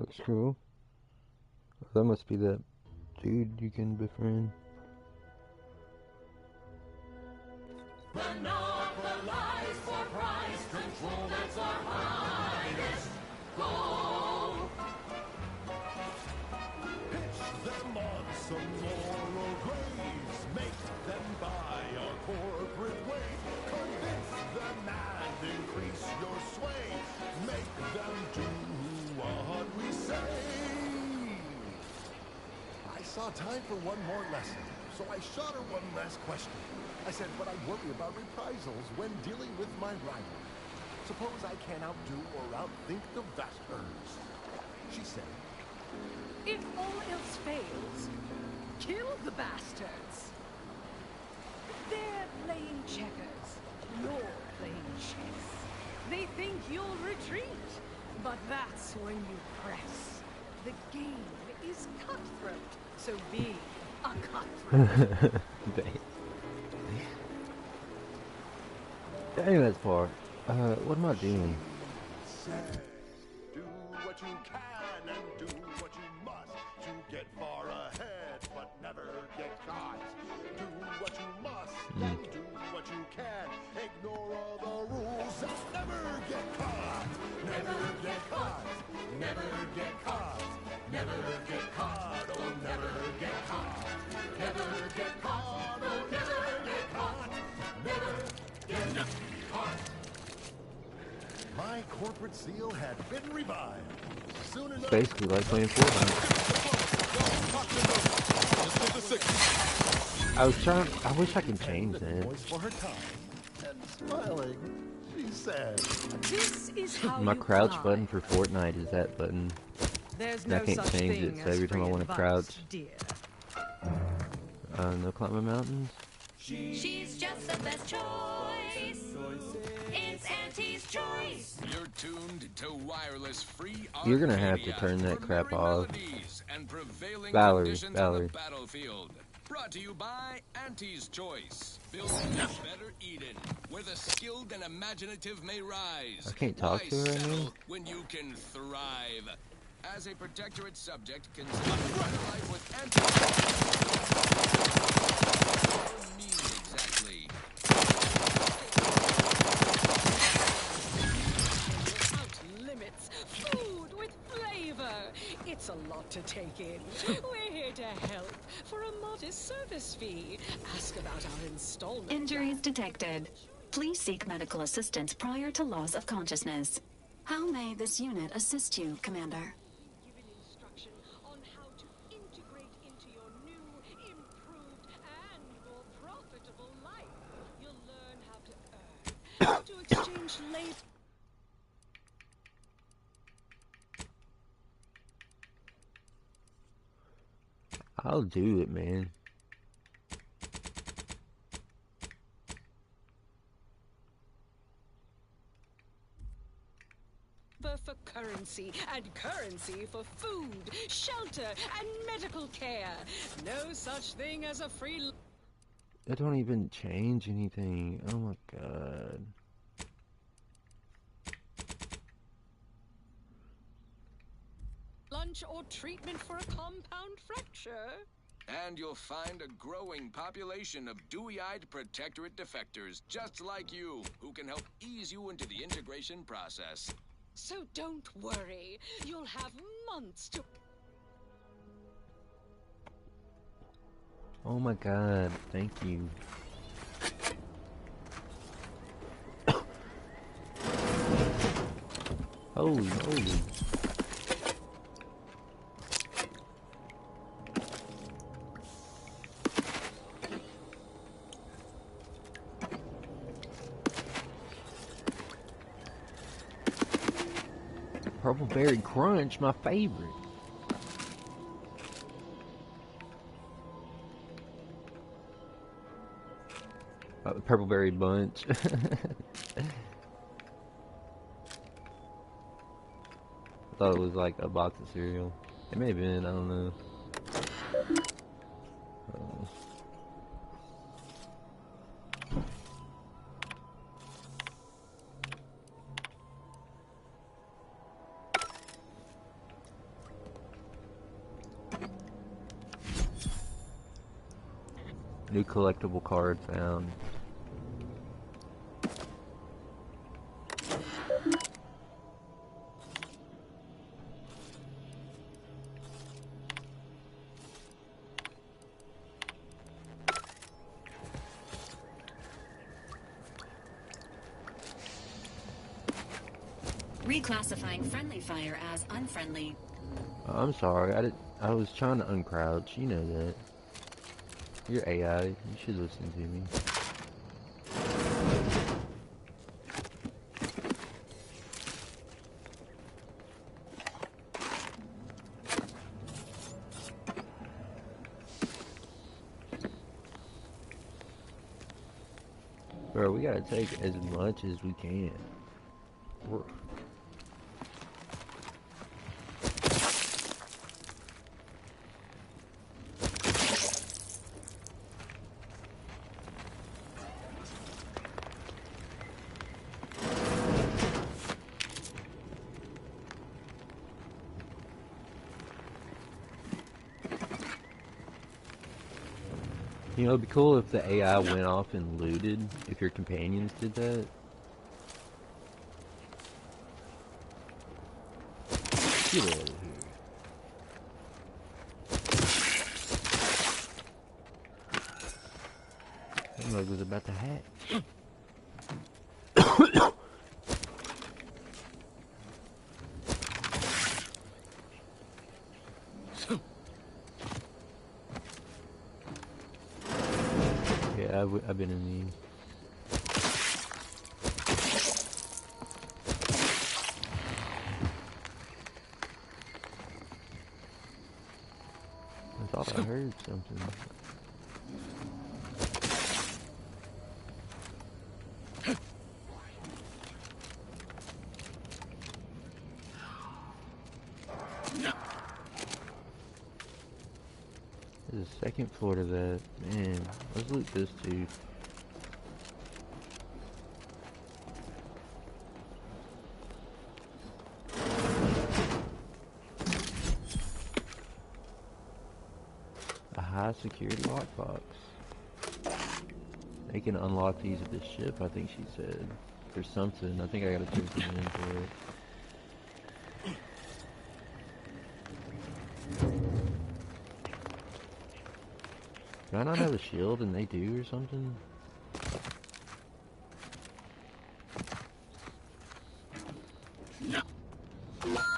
Looks cool. That must be that dude you can befriend. Monopolize for price control, that's our highest goal. Pitch them on some moral graves, make them buy our corporate way, convince them and increase your sway, make them do what we say. I saw time for one more lesson, so I shot her one last question. I said, but I worry about reprisals when dealing with my rival. Suppose I can outdo or outthink the Vasters. She said, if all else fails, kill the bastards. They're playing checkers. You're playing chess. They think you'll retreat, but that's when you press. The game is cutthroat, so be a cutthroat. Dang, that's far. What am I doing? do what you can and do what you must to get far ahead, but never get caught. Do what you must and do what you can. Ignore all the rules and never get caught. Never get caught. Never get caught. Never get caught. Oh, never get caught. Never get caught. Oh, never get caught. Never get caught. My corporate seal had been revived. Soon enough, Basically like playing Fortnite. I wish I could change that. For her time and smiling, she said, This is how My you crouch climb. button for Fortnite is that button. There's And I no can't such change thing it, so as every time I free want to advice, crouch, dear. no climbing mountains. She's just the best choice. It's Auntie's choice. You're tuned to wireless free. You're gonna have to turn that crap off. Valerie. On the battlefield. Brought to you by Auntie's Choice. Building a better Eden, where the skilled and imaginative may rise. I can't talk Why to her right settle now? when you can thrive? As a protectorate subject, consider better life with Auntie's Choice. What do you mean exactly? Without limits, food with flavor. It's a lot to take in. We're here to help for a modest service fee. Ask about our installment. Injuries detected. Please seek medical assistance prior to loss of consciousness. How may this unit assist you, Commander? Given instruction on how to integrate into your new, improved, and more profitable life. You'll learn how to earn, how to exchange labor. I'll do it, man. For currency, and currency for food, shelter, and medical care. No such thing as a free It don't even change anything. Oh my god. lunch or treatment for a compound fracture. And you'll find a growing population of dewy-eyed protectorate defectors, just like you, who can help ease you into the integration process. So don't worry, you'll have months to... Oh my god, thank you. Holy moly. Purple Berry Crunch, my favorite. Purple Berry Bunch. I thought it was like a box of cereal. It may have been, I don't know. New collectible card found. Reclassifying friendly fire as unfriendly. I'm sorry, I was trying to uncrouch, you know that. You're AI, you should listen to me. Bro, we gotta take as much as we can. You know, it'd be cool if the AI went off and looted, if your companions did that. Get out of here. That mug was about to hack. Yeah, I've been in these. I thought I heard something. There's a second floor to that. Man, let's loot this too. A high security lockbox. They can unlock these at this ship, I think she said. There's something. I think I gotta take them in for it. Do I not have a shield and they do or something?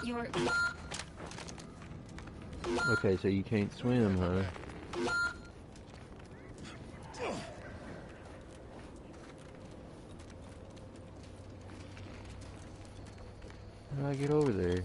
You're... Okay, so you can't swim, huh? How do I get over there?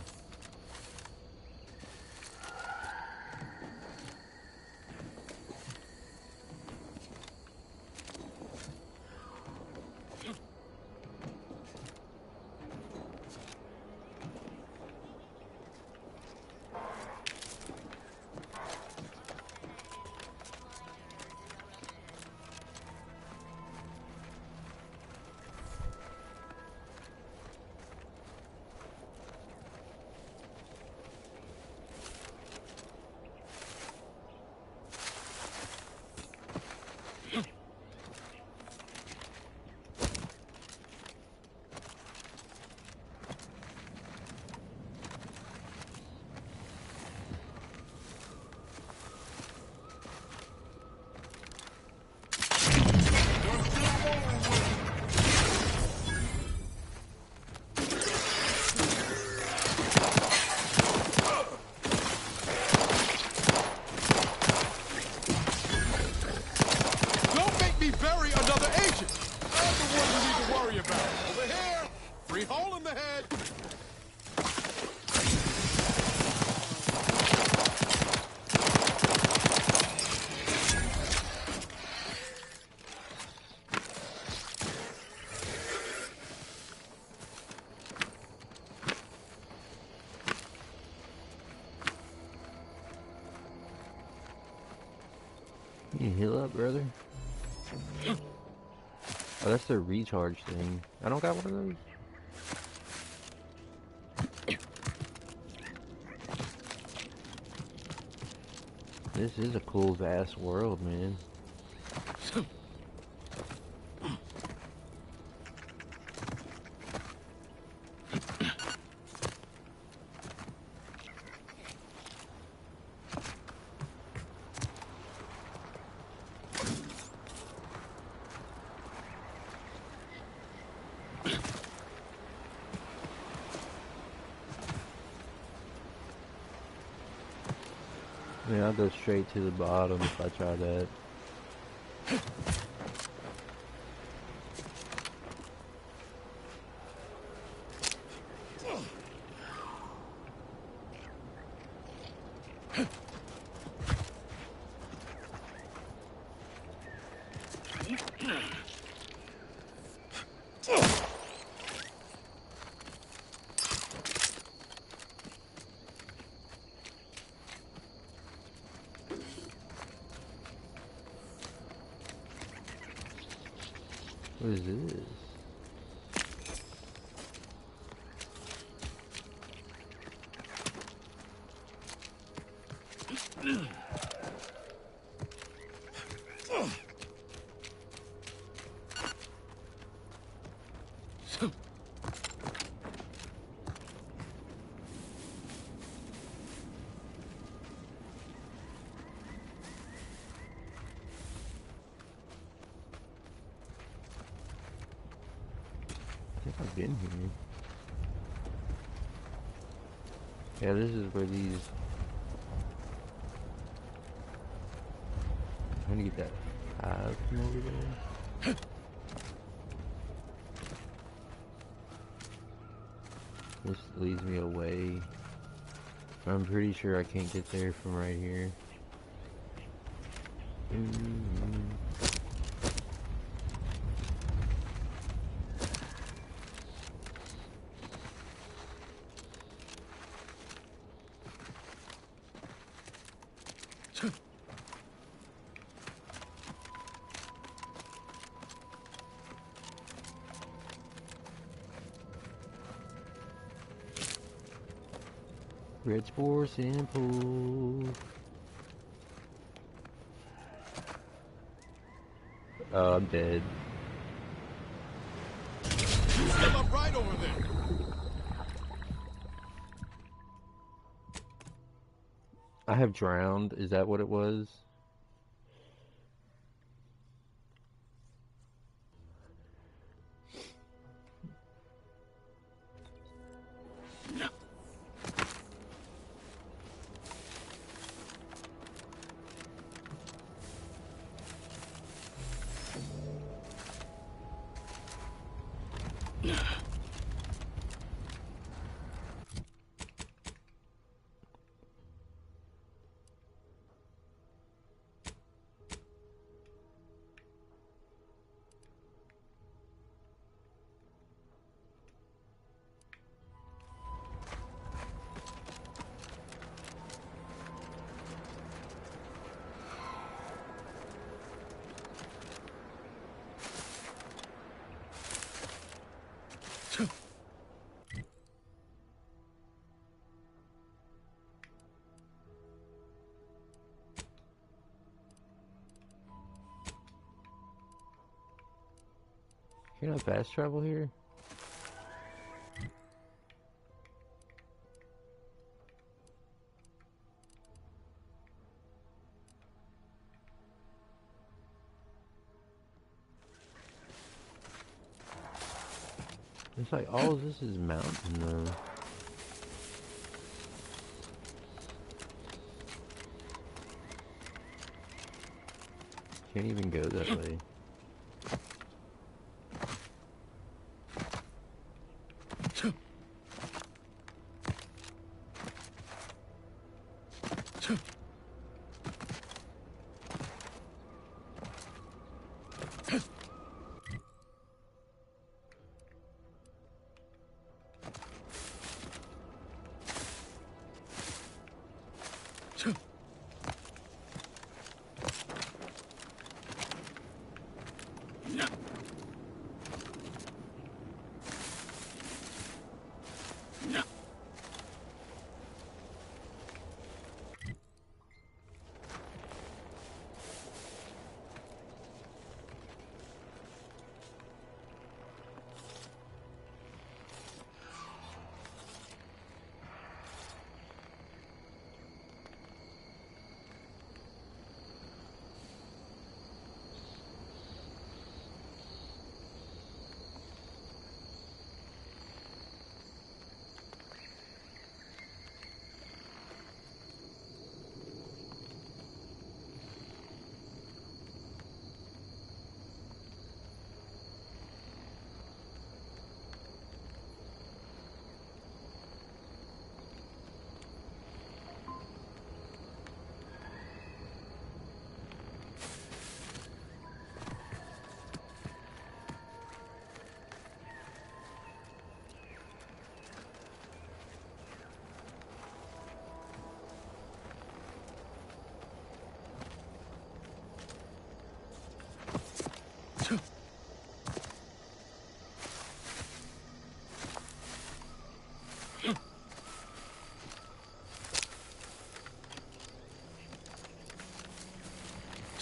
Don't make me bury another agent! I'm the one you need to worry about. Over here! Free hole in the head! You can heal up, brother. Oh, that's the recharge thing. I don't got one of those. This is a cool, vast world, man. I'll go straight to the bottom if I try that. What is this? I think I've been here. Yeah, this is where these... I'm trying to get that hive from over there. This leads me away. I'm pretty sure I can't get there from right here. Red spore sample. Oh, I'm dead. Still up right over there. I have drowned. Is that what it was? Can I fast travel here? It's like all of this is mountain though. Can't even go that way.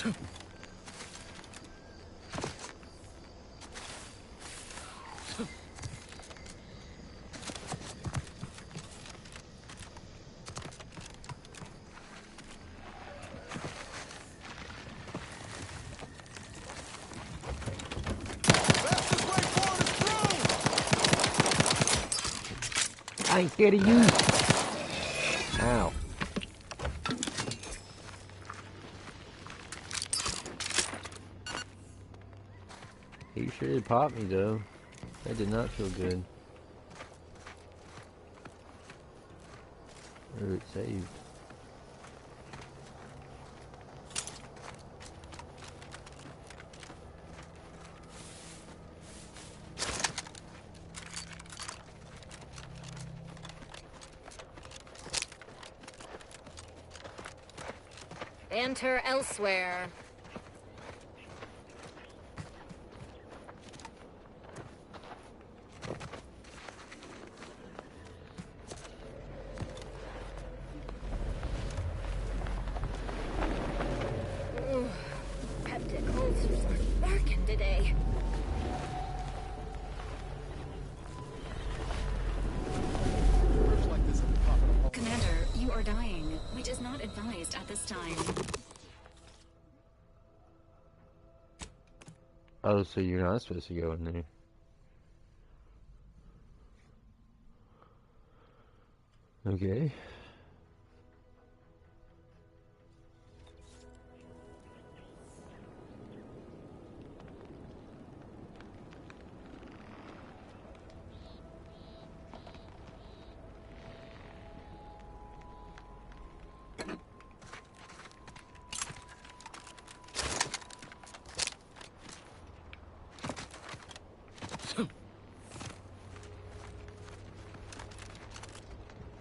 I ain't scared of you. Ow. He sure did pop me though. That did not feel good. Or it saved. Enter elsewhere. Ooh, peptic ulcers are barking today. Commander, you are dying, which is not advised at this time. Oh, so you're not supposed to go in there. Okay.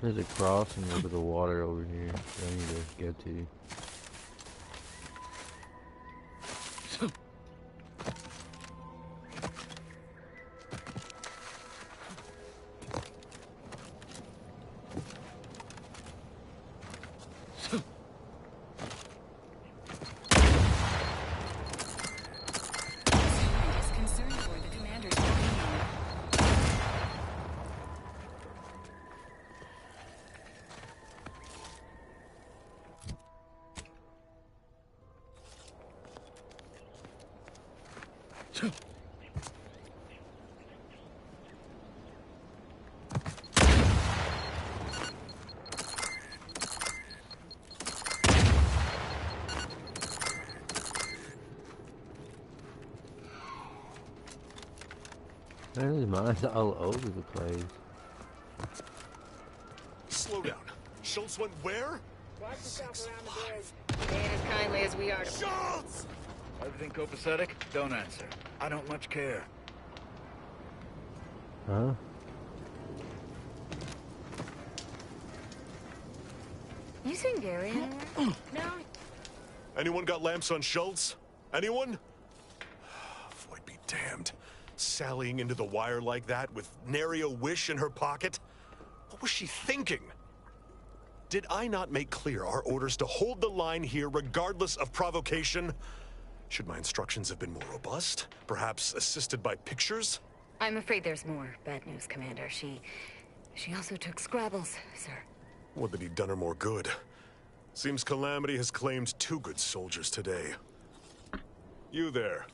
There's a crossing over the water over here that I need to go to. Is concerned for the commander's well-being. Apparently mine's all over the place. Slow down. Schultz went where? Watch yourself around the bridge. Ain't as kindly as we are to... Schultz! Everything copacetic? Don't answer. I don't much care. Huh? You seen Gary anywhere? No. Anyone got lamps on Schultz? Anyone? Void be damned. Sallying into the wire like that with nary a wish in her pocket? What was she thinking? Did I not make clear our orders to hold the line here regardless of provocation? Should my instructions have been more robust? Perhaps assisted by pictures? I'm afraid there's more bad news, Commander. She also took Scrabbles, sir. Would that he'd done her more good. Seems Calamity has claimed 2 good soldiers today. You there.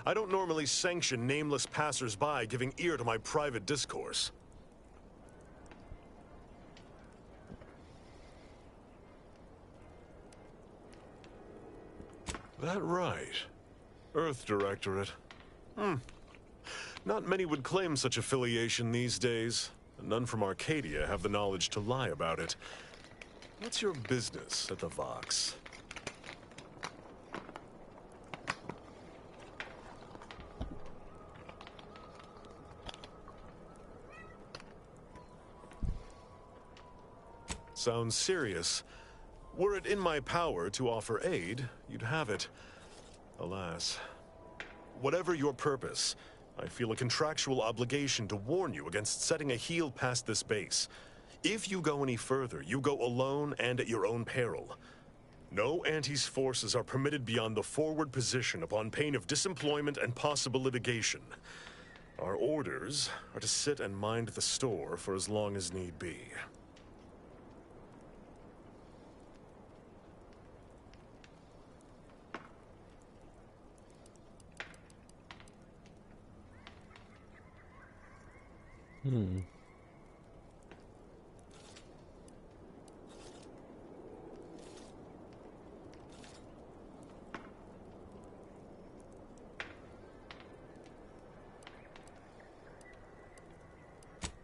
I don't normally sanction nameless passers-by giving ear to my private discourse. That right. Earth Directorate. Not many would claim such affiliation these days. None from Arcadia have the knowledge to lie about it. What's your business at the Vox? Sounds serious. Were it in my power to offer aid, you'd have it. Alas. Whatever your purpose, I feel a contractual obligation to warn you against setting a heel past this base. If you go any further, you go alone and at your own peril. No Antes forces are permitted beyond the forward position upon pain of disemployment and possible litigation. Our orders are to sit and mind the store for as long as need be.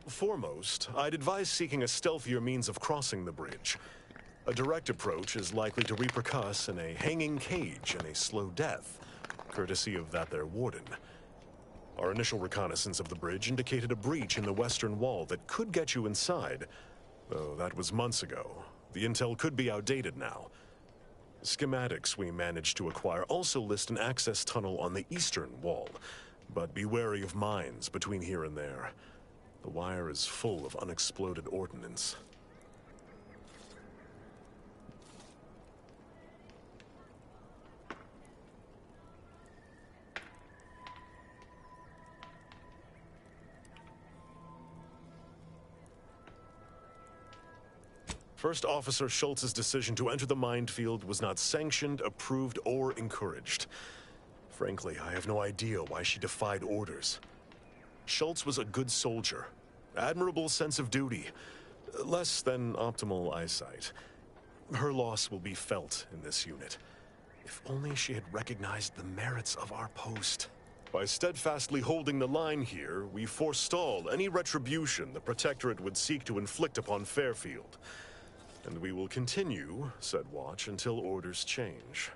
Foremost, I'd advise seeking a stealthier means of crossing the bridge. A direct approach is likely to repercuss in a hanging cage and a slow death, courtesy of that there warden. Our initial reconnaissance of the bridge indicated a breach in the western wall that could get you inside, though that was months ago. The intel could be outdated now. Schematics we managed to acquire also list an access tunnel on the eastern wall, but be wary of mines between here and there. The wire is full of unexploded ordnance. First Officer Schultz's decision to enter the minefield was not sanctioned, approved, or encouraged. Frankly, I have no idea why she defied orders. Schultz was a good soldier, admirable sense of duty, less than optimal eyesight. Her loss will be felt in this unit. If only she had recognized the merits of our post. By steadfastly holding the line here, we forestall any retribution the Protectorate would seek to inflict upon Fairfield. And we will continue said watch until orders change.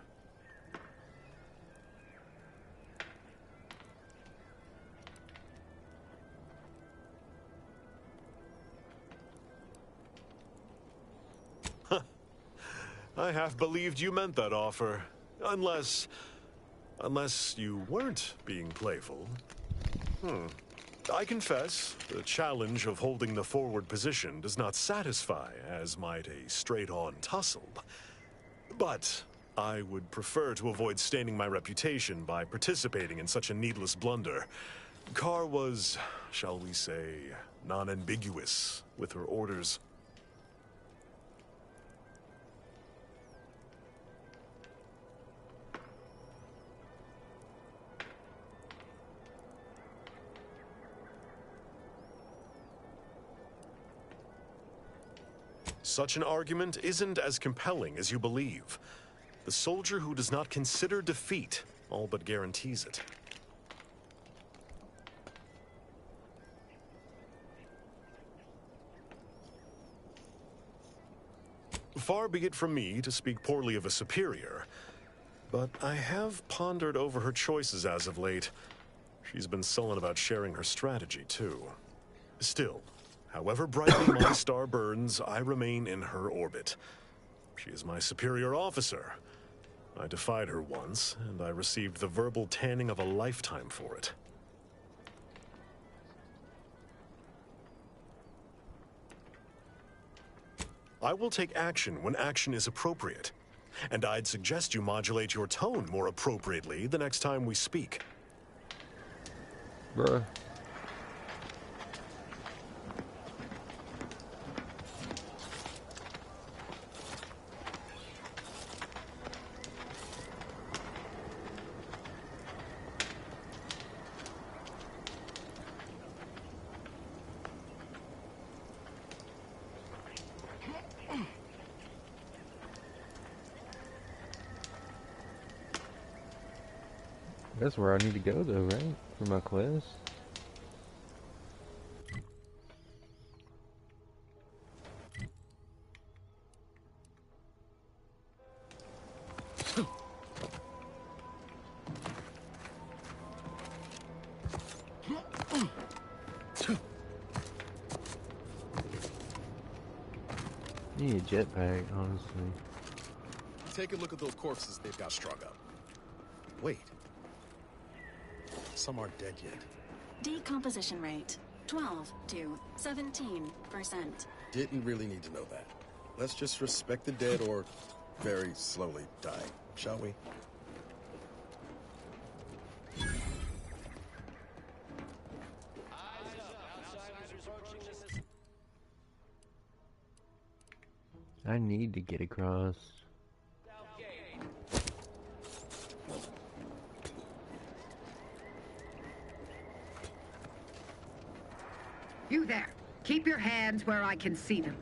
I half believed you meant that offer. Unless you weren't being playful. I confess, the challenge of holding the forward position does not satisfy, as might a straight-on tussle. But I would prefer to avoid staining my reputation by participating in such a needless blunder. Carr was, shall we say, non-ambiguous with her orders. Such an argument isn't as compelling as you believe. The soldier who does not consider defeat all but guarantees it. Far be it from me to speak poorly of a superior, but I have pondered over her choices as of late. She's been sullen about sharing her strategy, too. Still, however brightly my star burns, I remain in her orbit. She is my superior officer. I defied her once, and I received the verbal tanning of a lifetime for it. I will take action when action is appropriate, and I'd suggest you modulate your tone more appropriately the next time we speak. Bruh. That's where I need to go though, right? For my quest. Need a jetpack, honestly. Take a look at those corpses they've got strung up. Wait. Some aren't dead yet. Decomposition rate 12 to 17%. Didn't really need to know that. Let's just respect the dead or very slowly dying, shall we? I need to get across. You there. Keep your hands where I can see them.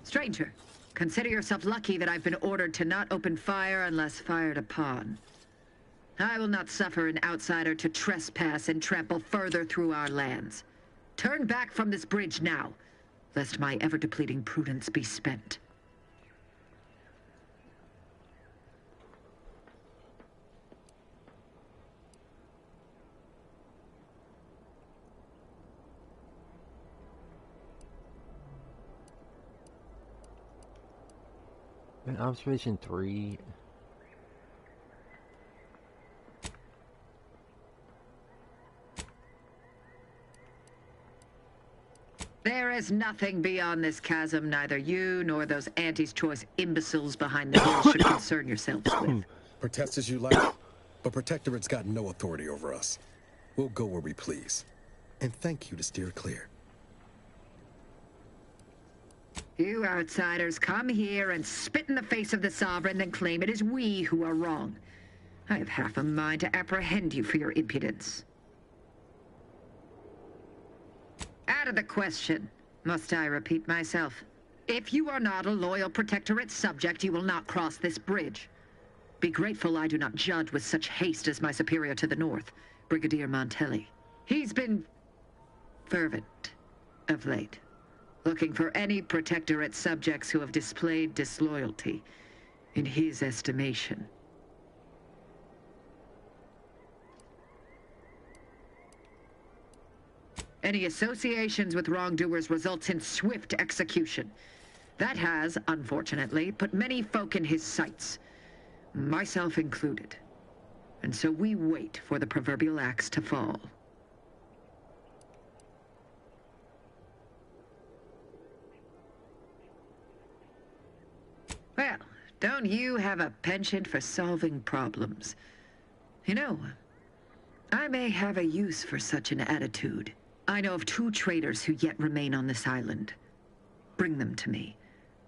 Stranger, consider yourself lucky that I've been ordered to not open fire unless fired upon. I will not suffer an outsider to trespass and trample further through our lands. Turn back from this bridge now, lest my ever-depleting prudence be spent. Observation 3. There is nothing beyond this chasm neither you nor those Auntie's Choice imbeciles behind the hills should concern yourselves with. Protest as you like, but Protectorate's got no authority over us. We'll go where we please. And thank you to steer clear. You outsiders come here and spit in the face of the Sovereign, then claim it is we who are wrong. I have half a mind to apprehend you for your impudence. Out of the question. Must I repeat myself? If you are not a loyal Protectorate subject, you will not cross this bridge. Be grateful I do not judge with such haste as my superior to the north, Brigadier Montelli. He's been fervent of late, looking for any Protectorate subjects who have displayed disloyalty in his estimation. Any associations with wrongdoers results in swift execution. That has, unfortunately, put many folk in his sights, myself included. And so we wait for the proverbial axe to fall. Well, don't you have a penchant for solving problems? You know, I may have a use for such an attitude. I know of 2 traitors who yet remain on this island. Bring them to me,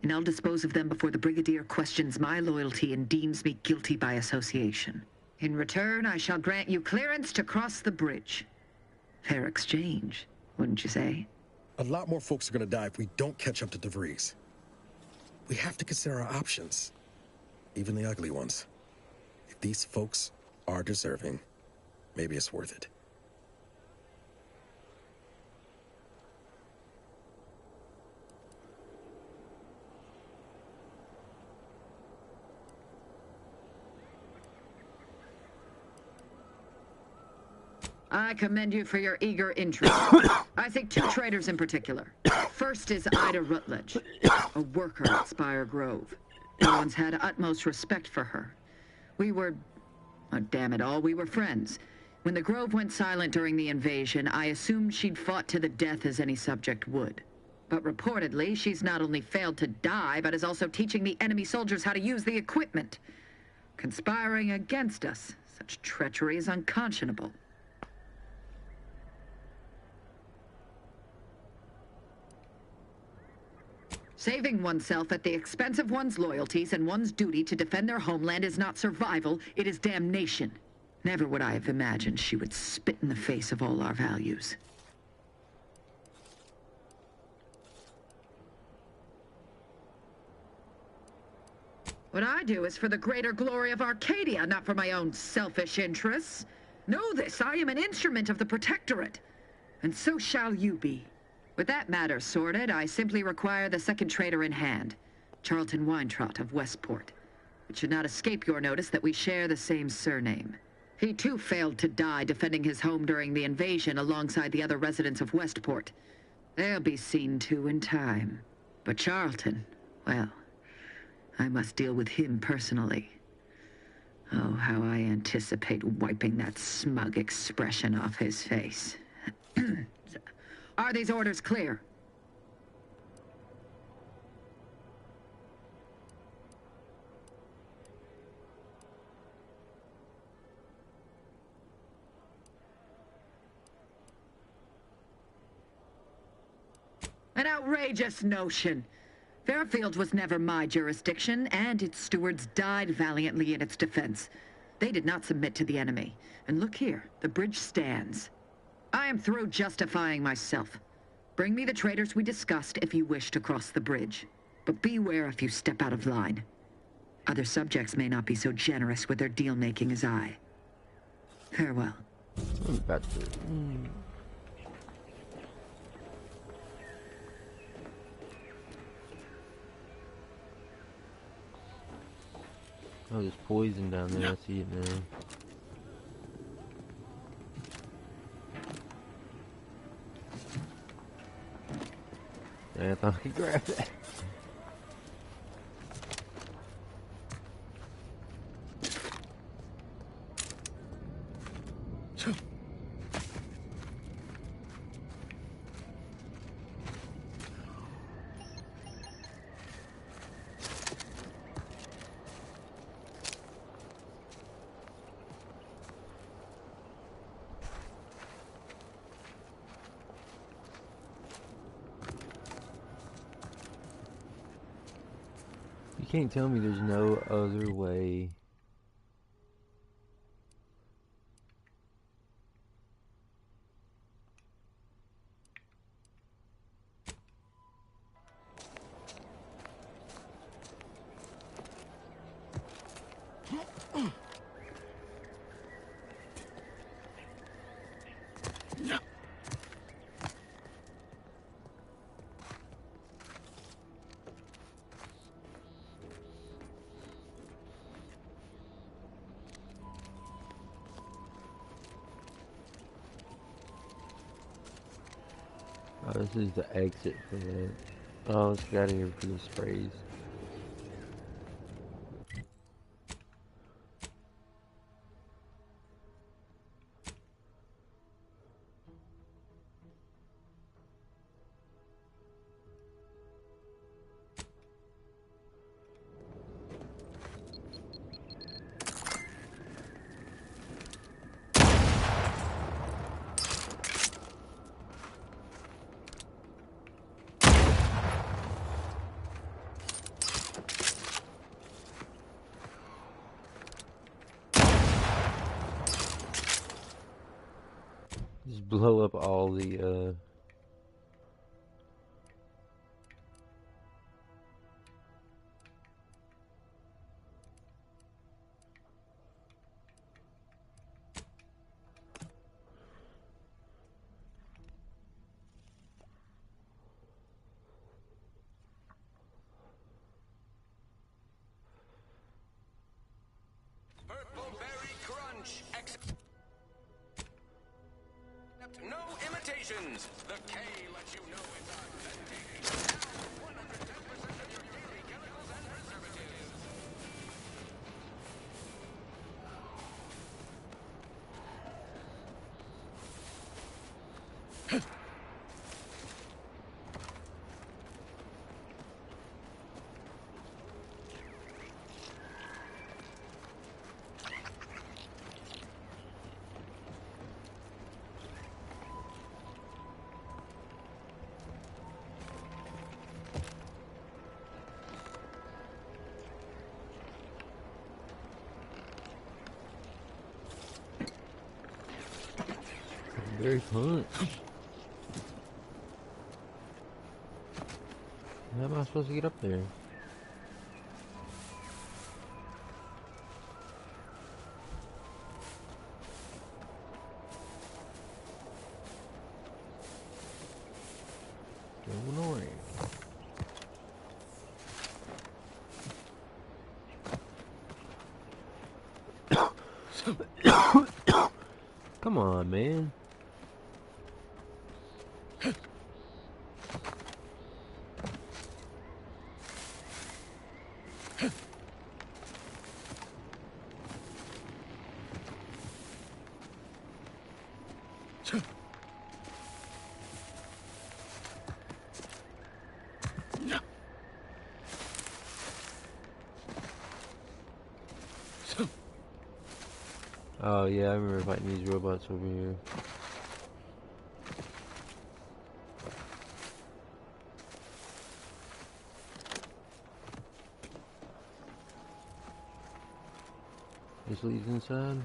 and I'll dispose of them before the Brigadier questions my loyalty and deems me guilty by association. In return, I shall grant you clearance to cross the bridge. Fair exchange, wouldn't you say? A lot more folks are gonna die if we don't catch up to DeVries. We have to consider our options, even the ugly ones. If these folks are deserving, maybe it's worth it. I commend you for your eager interest. I think 2 traitors in particular. First is Ida Rutledge, a worker at Spire Grove. I once had utmost respect for her. We were, oh, damn it all, we were friends. When the Grove went silent during the invasion, I assumed she'd fought to the death as any subject would. But reportedly, she's not only failed to die, but is also teaching the enemy soldiers how to use the equipment. Conspiring against us. Such treachery is unconscionable. Saving oneself at the expense of one's loyalties and one's duty to defend their homeland is not survival, it is damnation. Never would I have imagined she would spit in the face of all our values. What I do is for the greater glory of Arcadia, not for my own selfish interests. Know this, I am an instrument of the Protectorate, and so shall you be. With that matter sorted, I simply require the second traitor in hand, Charlton Weintraut of Westport. It should not escape your notice that we share the same surname. He too failed to die defending his home during the invasion alongside the other residents of Westport. They'll be seen to in time. But Charlton, well, I must deal with him personally. Oh, how I anticipate wiping that smug expression off his face. Are these orders clear? An outrageous notion. Fairfield was never my jurisdiction, and its stewards died valiantly in its defense. They did not submit to the enemy. And look here, the bridge stands. I am through justifying myself. Bring me the traitors we discussed if you wish to cross the bridge. But beware if you step out of line. Other subjects may not be so generous with their deal-making as I. Farewell. I'm about to... Oh, there's poison down there. I see it now. Yeah, I thought I could grab that. You can't tell me there's no other way. Oh, this is the exit for that. Oh, let's get out of here for the sprays. Just blow up all the, Purple berry crunch. No imitations. The K lets you know it's authentic. Now 110% of your daily chemicals and preservatives. very punch. How am I supposed to get up there? Going away. Come on, man. Oh yeah, I remember fighting these robots over here. This leads inside.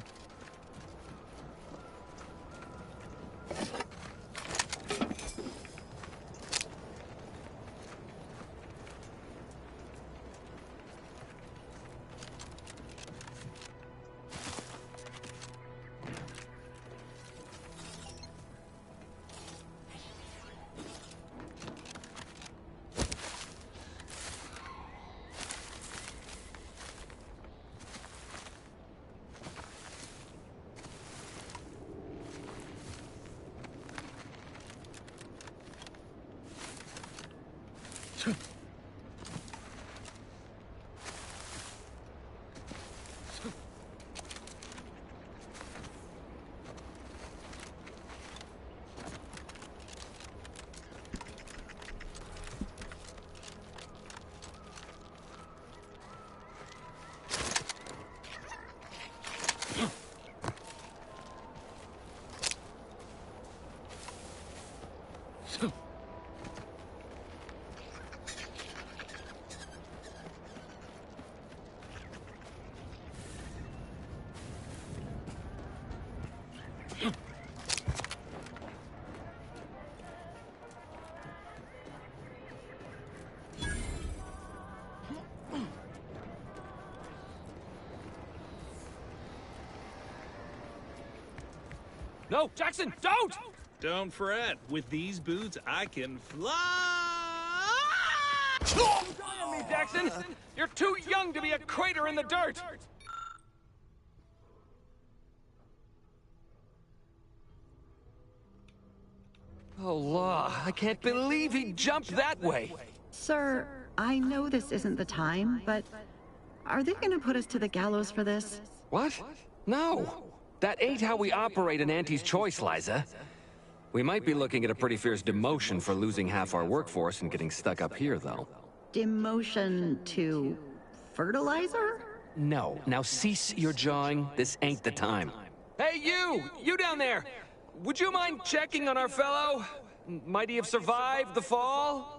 No, Jackson, don't! Don't fret. With these boots, I can fly! Don't die on me, Jackson! You're too young to be a crater in the dirt! Oh, law, I can't believe he jumped that way! Sir, I know this isn't the time, but are they gonna put us to the gallows for this? What? No! That ain't how we operate in Auntie's Choice, Liza. We might be looking at a pretty fierce demotion for losing half our workforce and getting stuck up here, though. Demotion to fertilizer? No. Now cease your jawing. This ain't the time. Hey, you! You down there! Would you mind checking on our fellow? Might he have survived the fall?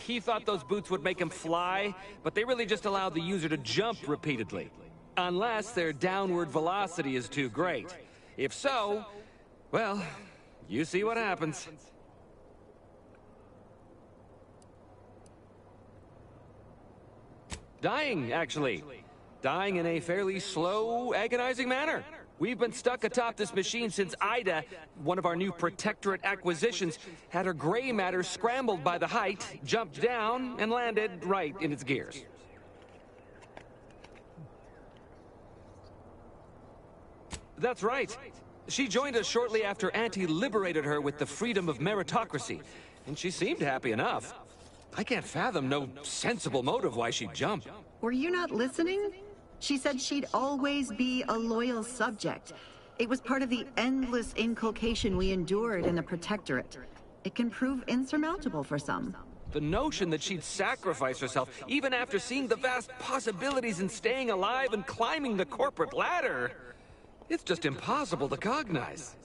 He thought those boots would make him fly, but they really just allow the user to jump repeatedly. Unless their downward velocity is too great. If so, well, you see what happens. Dying, actually. Dying in a fairly slow, agonizing manner. We've been stuck atop this machine since Ida, one of our new Protectorate acquisitions, had her gray matter scrambled by the height, jumped down, and landed right in its gears. That's right. She joined us shortly after Auntie liberated her with the freedom of meritocracy, and she seemed happy enough. I can't fathom no sensible motive why she'd jump. Were you not listening? She said she'd always be a loyal subject. It was part of the endless inculcation we endured in the Protectorate. It can prove insurmountable for some. The notion that she'd sacrifice herself, even after seeing the vast possibilities in staying alive and climbing the corporate ladder, it's just impossible to cognize.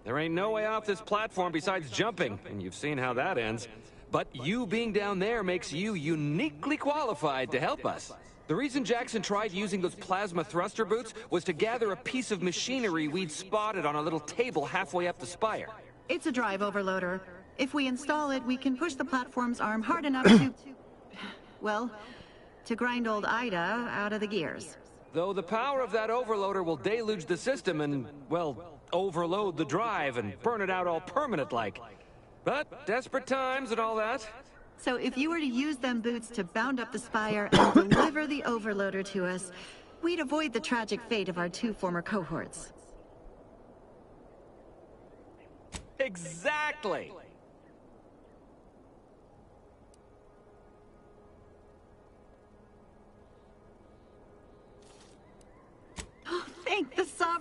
There ain't no way off this platform besides jumping, and you've seen how that ends. But you being down there makes you uniquely qualified to help us. The reason Jackson tried using those plasma thruster boots was to gather a piece of machinery we'd spotted on a little table halfway up the spire. It's a drive overloader. If we install it, we can push the platform's arm hard enough to... well, to grind old Ida out of the gears. Though the power of that overloader will deluge the system and, well, overload the drive and burn it out all permanent-like. But desperate times and all that. So if you were to use them boots to bound up the spire and deliver the overloader to us, we'd avoid the tragic fate of our 2 former cohorts. Exactly!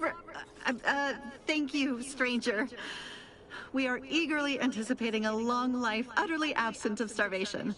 Robert, thank you, stranger. We are eagerly anticipating a long life utterly absent of starvation.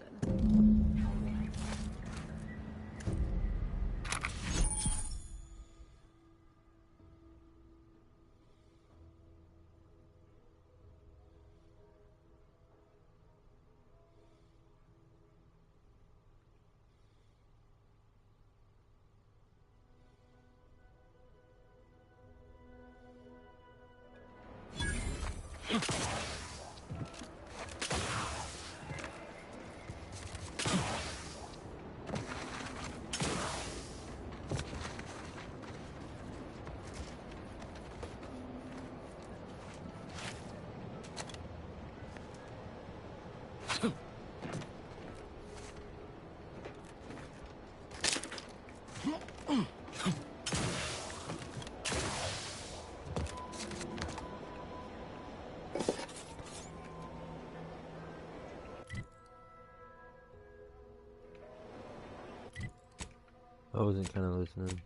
I wasn't kind of listening.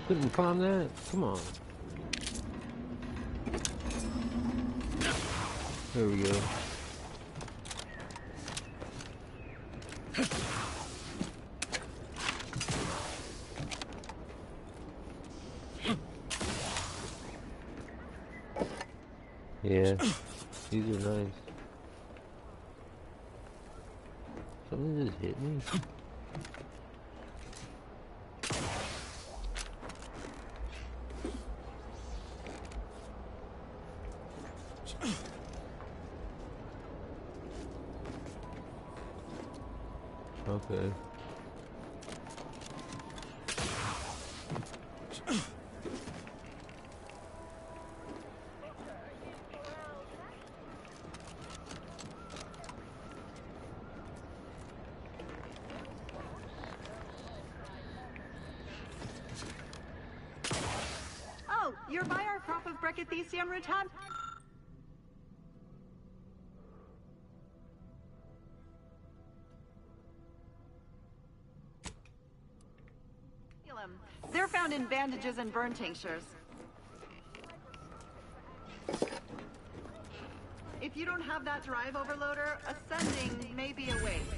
Couldn't climb that? Come on. There we go. Yeah, these are nice. Something just hit me. Okay. Oh, you're by our crop of Brachythecium rutan? They're found in bandages and burn tinctures. If you don't have that drive overloader, ascending may be a waste.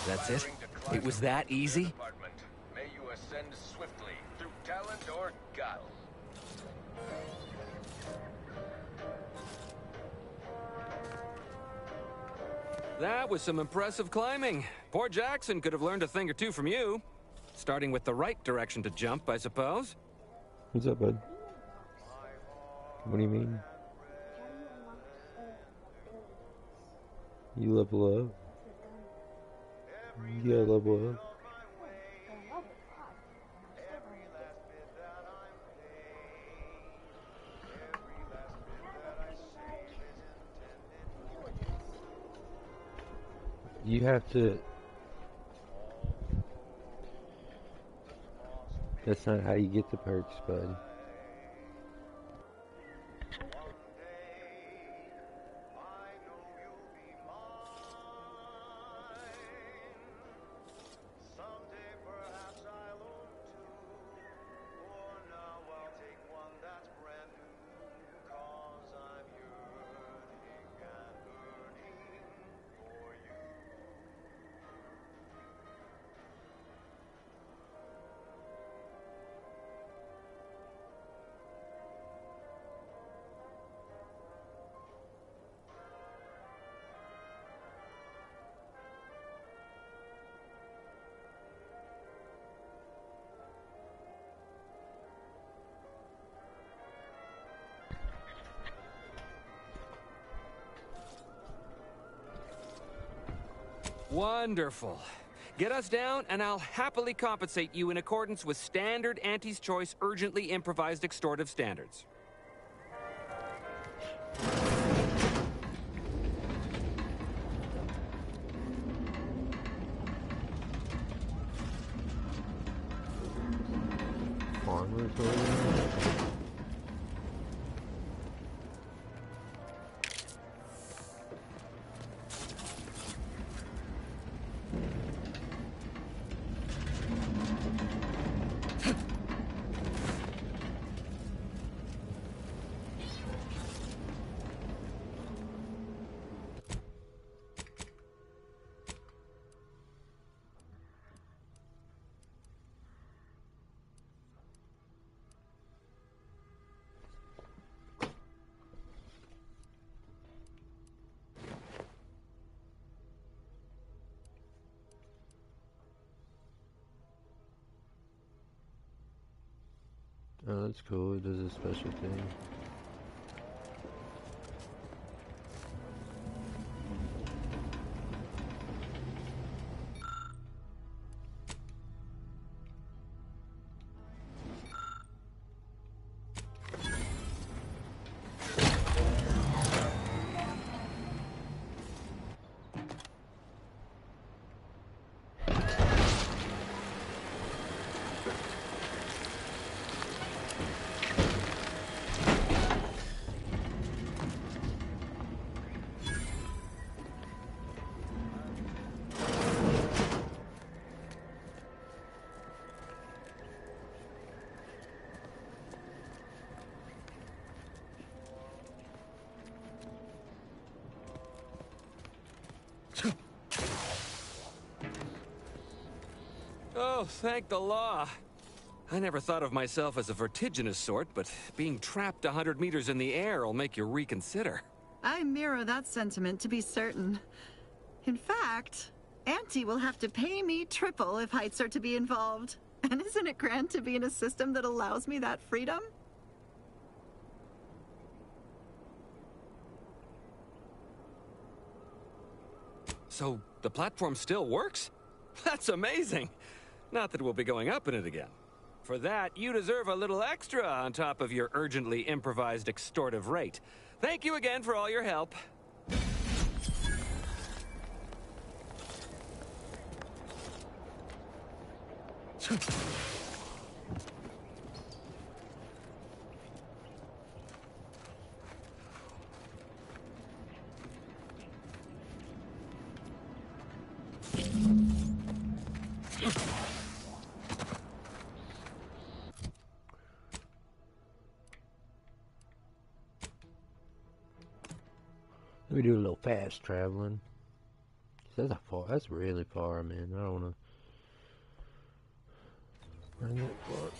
That's it? It was that easy? May you ascend swiftly through talent or guile. That was some impressive climbing. Poor Jackson could have learned a thing or two from you. Starting with the right direction to jump, I suppose. What's up, bud? What do you mean? You level up? Yeah, level up. You have to... That's not how you get the perks, bud. Wonderful. Get us down, and I'll happily compensate you in accordance with standard Auntie's Choice urgently improvised extortive standards. Farmers over. Oh, that's cool. It does a special thing. Oh, thank the law. I never thought of myself as a vertiginous sort, but being trapped 100 meters in the air will make you reconsider. I mirror that sentiment, to be certain. In fact, Auntie will have to pay me triple if heights are to be involved. And isn't it grand to be in a system that allows me that freedom? So, the platform still works? That's amazing! Not that we'll be going up in it again. For that, you deserve a little extra on top of your urgently improvised extortive rate. Thank you again for all your help. Let me do a little fast traveling. That's that's really far, man. I don't wanna run that far.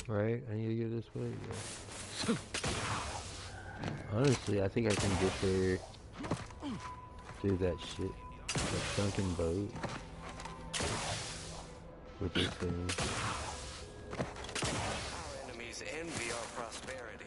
Right? I need to go this way? Yeah. Honestly, I think I can get there through that shit. That sunken boat. With this thing. Our enemies envy our prosperity.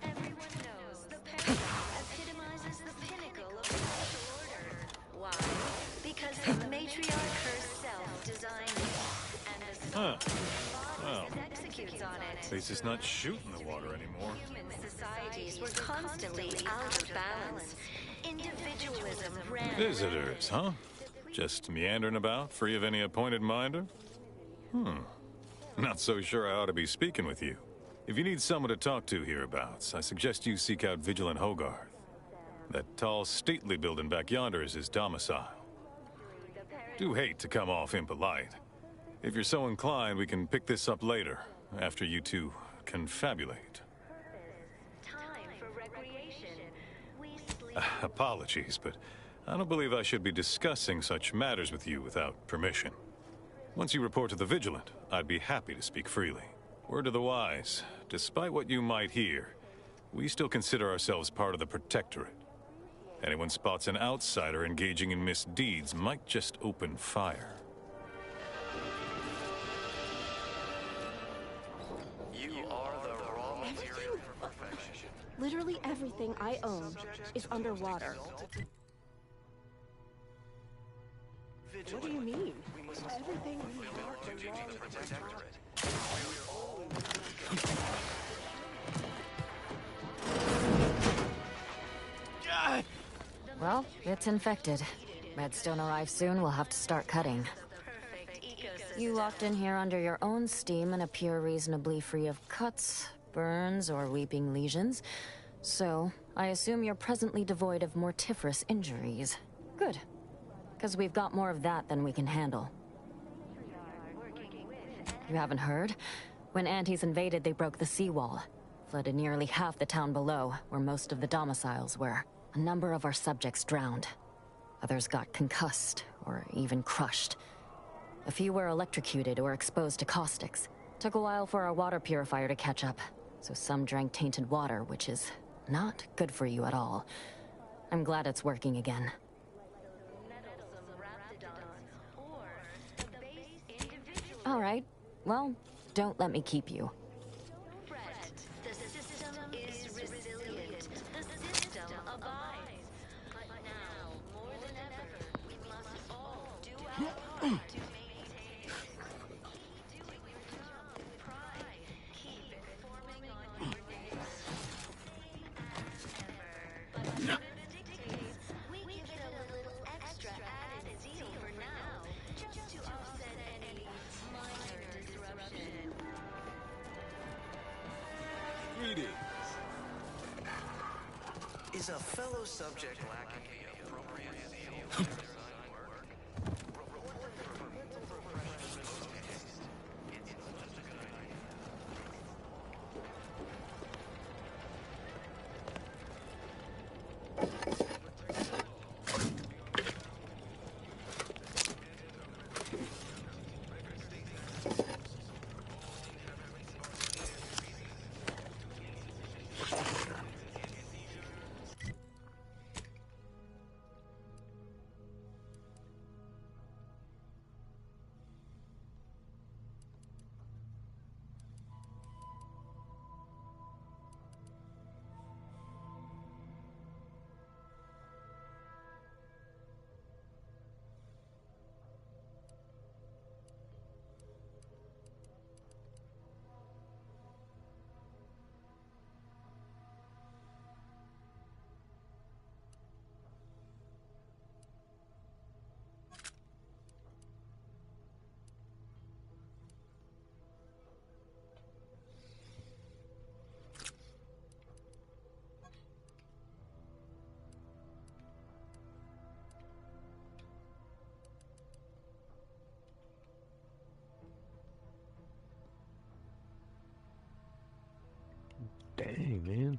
Everyone knows the paragon epitomizes the pinnacle of the social order. Why? Because the matriarch herself designed it, and the soul Well, executes on it. at least it's not shooting the water anymore. Human societies were constantly out of balance. Individualism ran. Visitors, huh? Just meandering about, free of any appointed minder? Not so sure I ought to be speaking with you. If you need someone to talk to hereabouts, I suggest you seek out Vigilant Hogarth. That tall, stately building back yonder is his domicile. Do hate to come off impolite. If you're so inclined, we can pick this up later, after you two confabulate. Time for recreation. We sleep. Apologies, but I don't believe I should be discussing such matters with you without permission. Once you report to the Vigilant, I'd be happy to speak freely. Word to the wise, despite what you might hear, we still consider ourselves part of the Protectorate. Anyone spots an outsider engaging in misdeeds might just open fire. You are the raw material for perfection. Literally everything I own is underwater. What do you mean? Everything we have belongs to the Protectorate. Well, it's infected. Redstone arrives soon, we'll have to start cutting. You locked in here under your own steam and appear reasonably free of cuts, burns, or weeping lesions. So, I assume you're presently devoid of mortiferous injuries. Good. Because we've got more of that than we can handle. You haven't heard? When Antes invaded, they broke the seawall. Flooded nearly half the town below, where most of the domiciles were. A number of our subjects drowned. Others got concussed, or even crushed. A few were electrocuted or exposed to caustics. Took a while for our water purifier to catch up, so some drank tainted water, which is not good for you at all. I'm glad it's working again. All right. Well, don't let me keep you. The system is resilient. The system abides. But now, more than ever, we must all do our part to maintain it. Keep doing your job with pride. Keep informing on your neighbors. Same as ever. But when it dictates, we give it a little extra added zeal for now, just to offset any minor disruption. Greetings. Is a fellow subject lacking the appropriate zeal for their design work? Dang, man.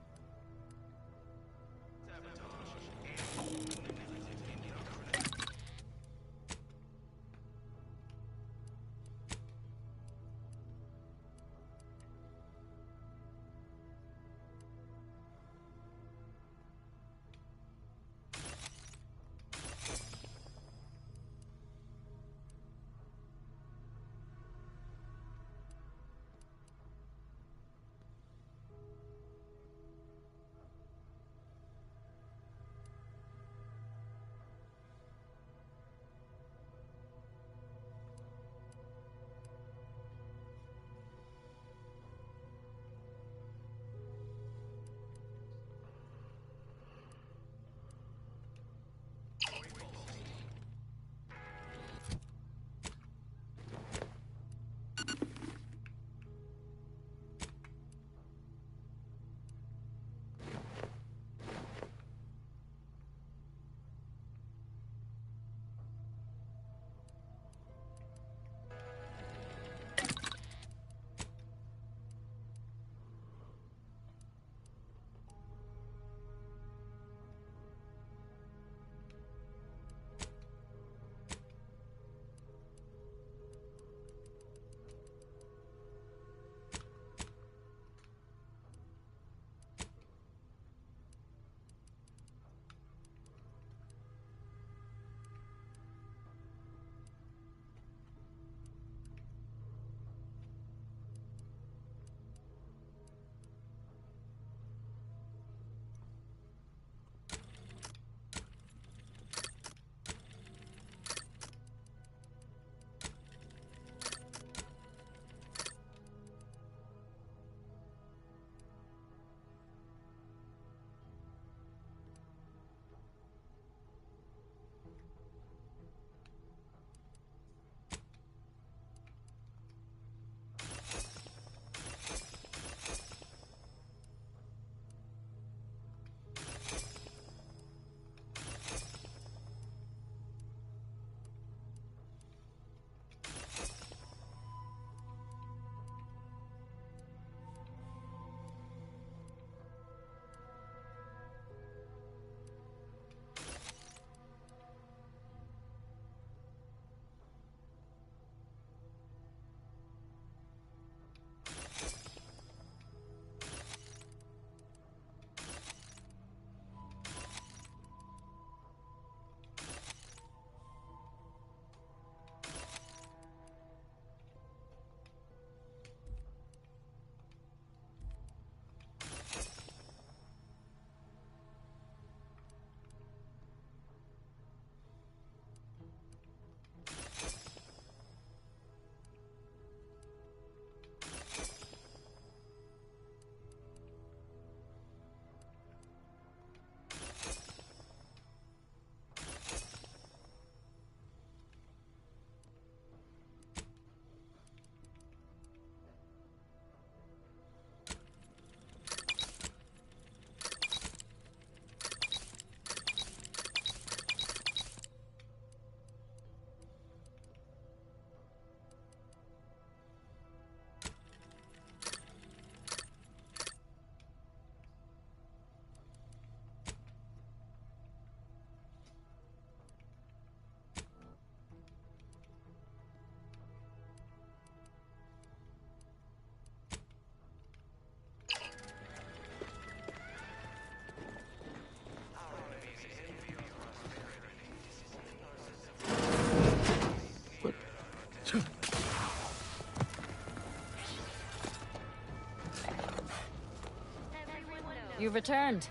you returned.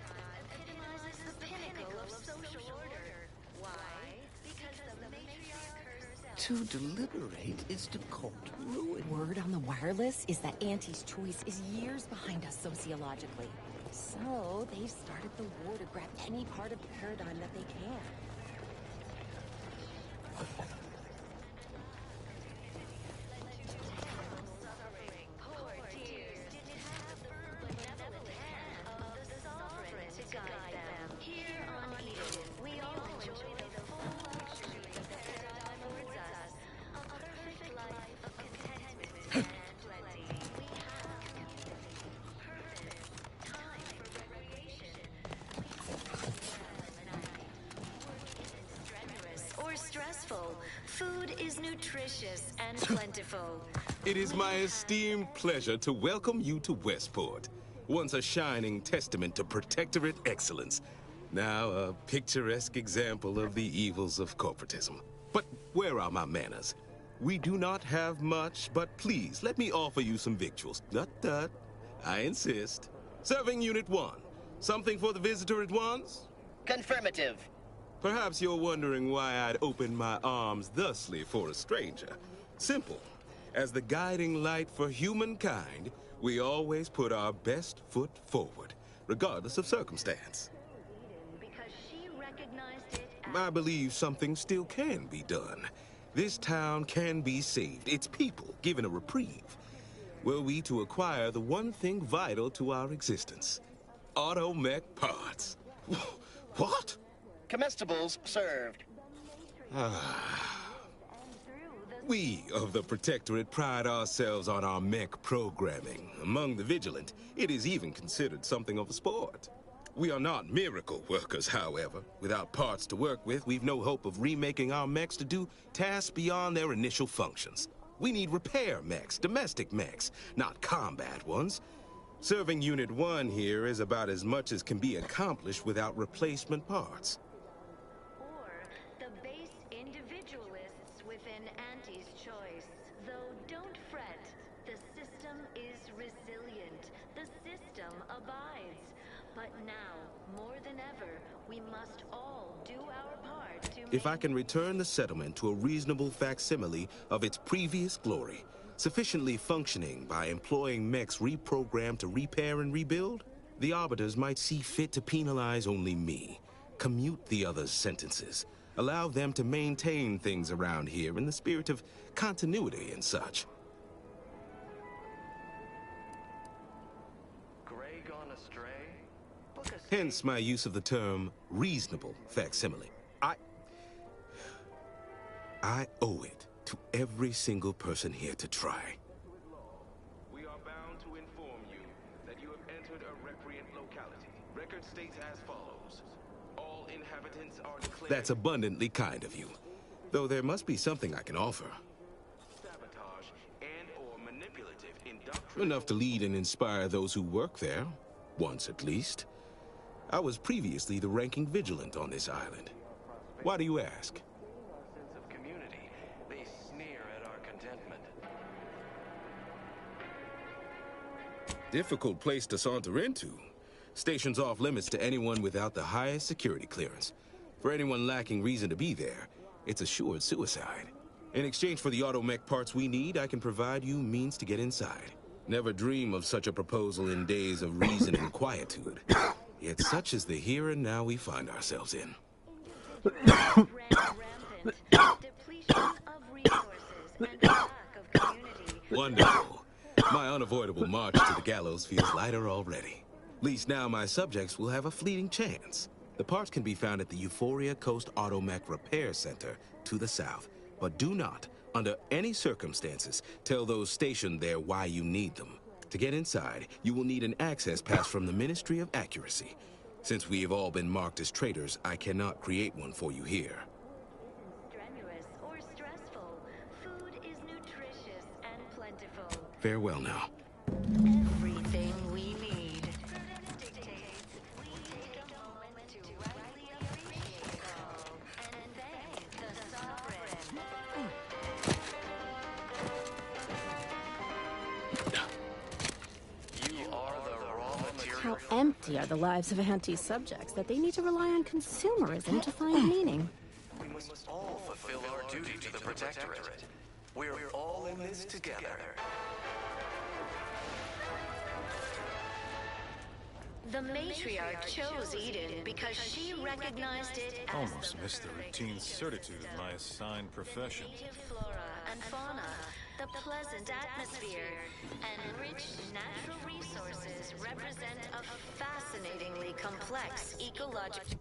Epitomizes the pinnacle of social order. Why? Because the matriarch herself. To deliberate is to court ruin. Word on the wireless is that Auntie's choice is years behind us sociologically. So they've started the war to grab any part of the paradigm that they can. Food is nutritious and plentiful. It is my esteemed pleasure to welcome you to Westport, once a shining testament to protectorate excellence. Now a picturesque example of the evils of corporatism. But where are my manners? We do not have much, but please, let me offer you some victuals. Tut. I insist. Serving Unit 1. Something for the visitor at once? Confirmative. Perhaps you're wondering why I'd open my arms thusly for a stranger. Simple. As the guiding light for humankind, we always put our best foot forward, regardless of circumstance. Because she recognized it as... I believe something still can be done. This town can be saved, its people given a reprieve. Were we to acquire the one thing vital to our existence. Automech parts. What? Comestibles served. We of the Protectorate pride ourselves on our mech programming. Among the vigilant, it is even considered something of a sport. We are not miracle workers, however. Without parts to work with, we've no hope of remaking our mechs to do tasks beyond their initial functions. We need repair mechs, domestic mechs, not combat ones. Serving Unit 1 here is about as much as can be accomplished without replacement parts. The base individualists within Auntie's choice. Though don't fret, the system is resilient. The system abides. But now, more than ever, we must all do our part to If I can return the settlement to a reasonable facsimile of its previous glory, sufficiently functioning by employing mechs reprogrammed to repair and rebuild, the Arbiters might see fit to penalize only me, commute the others' sentences, allow them to maintain things around here in the spirit of continuity and such. Gray gone astray? Hence my use of the term reasonable facsimile. I owe it to every single person here to try. We are bound to inform you that you have entered a recreant locality. Record states as follows. All inhabitants are declared... That's abundantly kind of you. Though there must be something I can offer. Sabotage and/or manipulative indoctrination. Enough to lead and inspire those who work there. Once at least. I was previously the ranking vigilant on this island. Why do you ask? Difficult place to saunter into. Station's off limits to anyone without the highest security clearance. For anyone lacking reason to be there, it's assured suicide. In exchange for the automech parts we need, I can provide you means to get inside. Never dream of such a proposal in days of reason and quietude. Yet such is the here and now we find ourselves in. Wonderful. My unavoidable march to the gallows feels lighter already. At least now my subjects will have a fleeting chance. The parts can be found at the Euphoria Coast Automech Repair Center to the south. But do not, under any circumstances, tell those stationed there why you need them. To get inside, you will need an access pass from the Ministry of Accuracy. Since we have all been marked as traitors, I cannot create one for you here. Strenuous or stressful, food is nutritious and plentiful. Farewell now. Everything we need. Dictates we take a moment to rightly appreciate it all and thank the sovereign. You are the raw material. How empty empty are the lives of Auntie's subjects that they need to rely on consumerism to find meaning. We must all fulfill our duty to the Protectorate. We're all in this together. The matriarch chose Eden because she recognized it as Almost missed the routine certitude of my assigned profession. native flora and fauna, the pleasant atmosphere, and rich natural resources represent a fascinatingly complex ecological.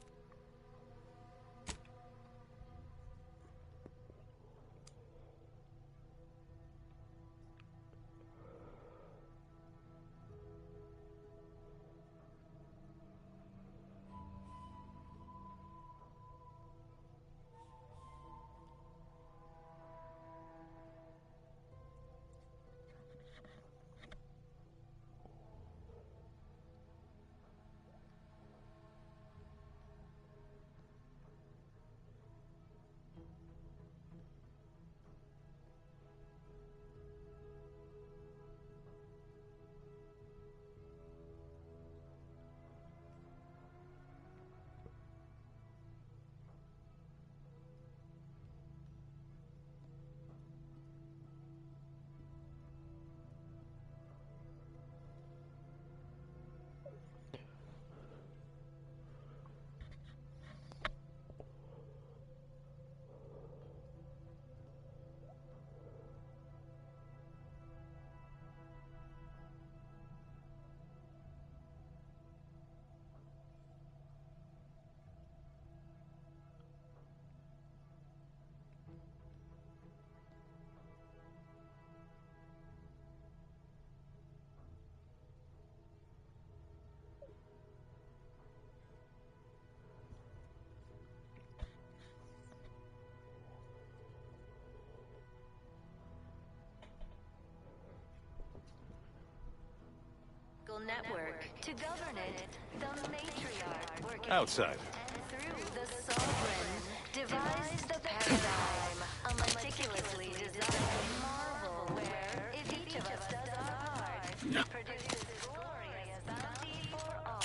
Network. To govern it, the matriarch working Outside. and through the sovereign devised the paradigm, a meticulously designed marvel where, if each of us does our part, produces glorious bounty for all.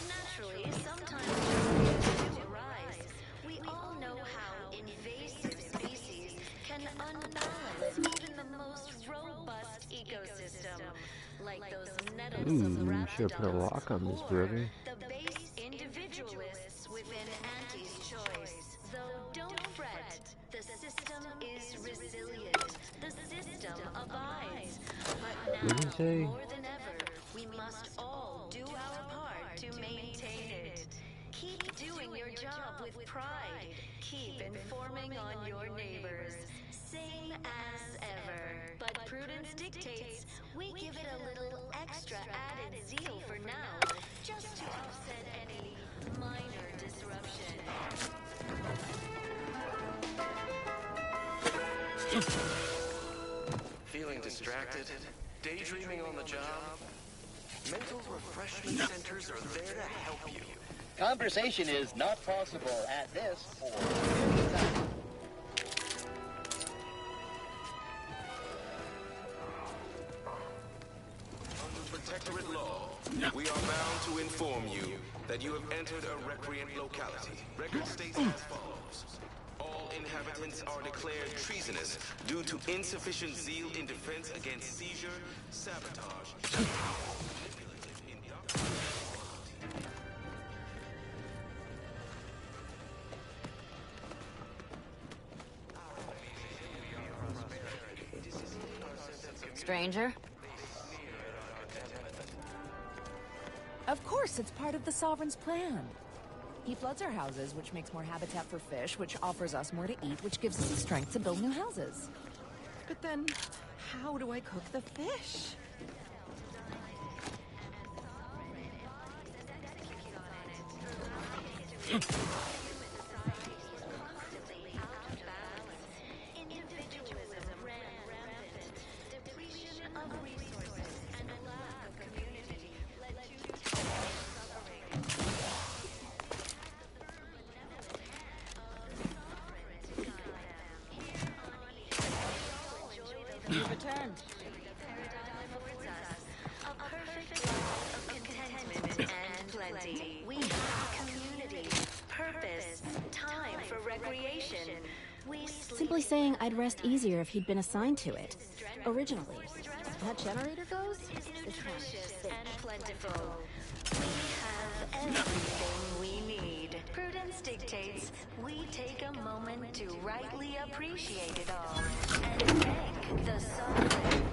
Naturally, sometimes challenges do arise. We all know how invasive species can unbalance even the most robust ecosystem. Like those nettles of the Should have put a lock on this brother. the base individualists within Auntie's choice. Though don't fret, the system is resilient. The system abides. But What did he now, say? more than ever, we must all do our part to maintain it. Keep doing your job with pride. Keep informing on your neighbors. Same as ever. But prudence dictates we give it a little extra added zeal for now, just to offset any minor disruption. Feeling distracted? Daydreaming on the job? Mental refreshment centers are there to help you. Conversation is not possible at this or any time. Protectorate law, we are bound to inform you that you have entered a recreant locality. Record states as follows. All inhabitants are declared treasonous due to insufficient zeal in defense against seizure, sabotage, manipulative indoctrination. Stranger? Of course, it's part of the Sovereign's plan. He floods our houses, which makes more habitat for fish, which offers us more to eat, which gives us the strength to build new houses. But then, how do I cook the fish? You've returned. A perfect life of contentment and pleasure. plenty. We have community, purpose, time for recreation. We Simply saying I'd rest easier if he'd been assigned to it. Originally. That generator goes? nutritious and plentiful. We have everything we need. Prudence dictates we take a moment to rightly appreciate it all and thank the sovereign.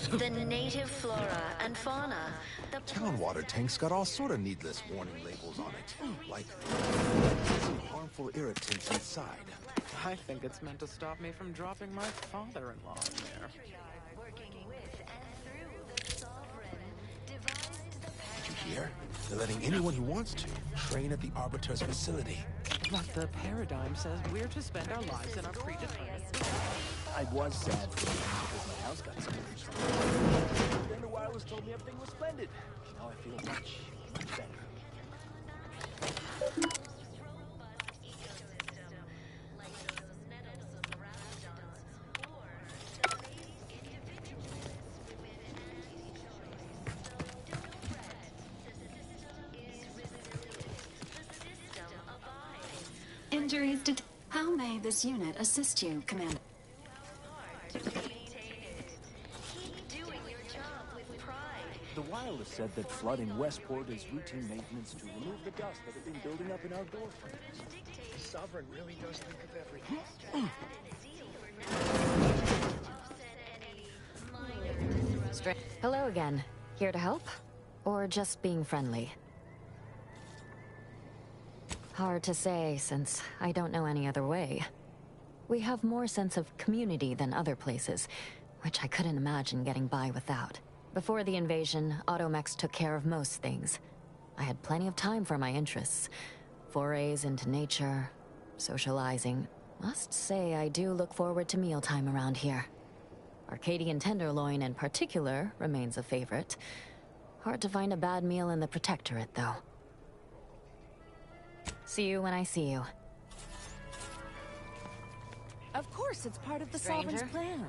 The native flora and fauna. The town water tank's got all sort of needless warning labels on it. Like some harmful irritants inside. I think it's meant to stop me from dropping my father-in-law in there. Did you hear? They're letting anyone who wants to train at the Arbiter's facility. But the paradigm says we're to spend our lives in our predetermined... I was sad for you because my house got scratched. Then the wireless told me everything was splendid. Now I feel much, much better. Injuries did. How may this unit assist you, Commander? The wireless said that flooding Westport is routine maintenance to remove the dust that had been building up in our door frames. The Sovereign really does think of everything. Hello again. Here to help? Or just being friendly? Hard to say, since I don't know any other way. We have more sense of community than other places, which I couldn't imagine getting by without. Before the invasion, automechs took care of most things. I had plenty of time for my interests. Forays into nature, socializing. Must say I do look forward to mealtime around here. Arcadian tenderloin in particular remains a favorite. Hard to find a bad meal in the Protectorate, though. See you when I see you. Of course, it's part of the Stranger? Sovereign's plan.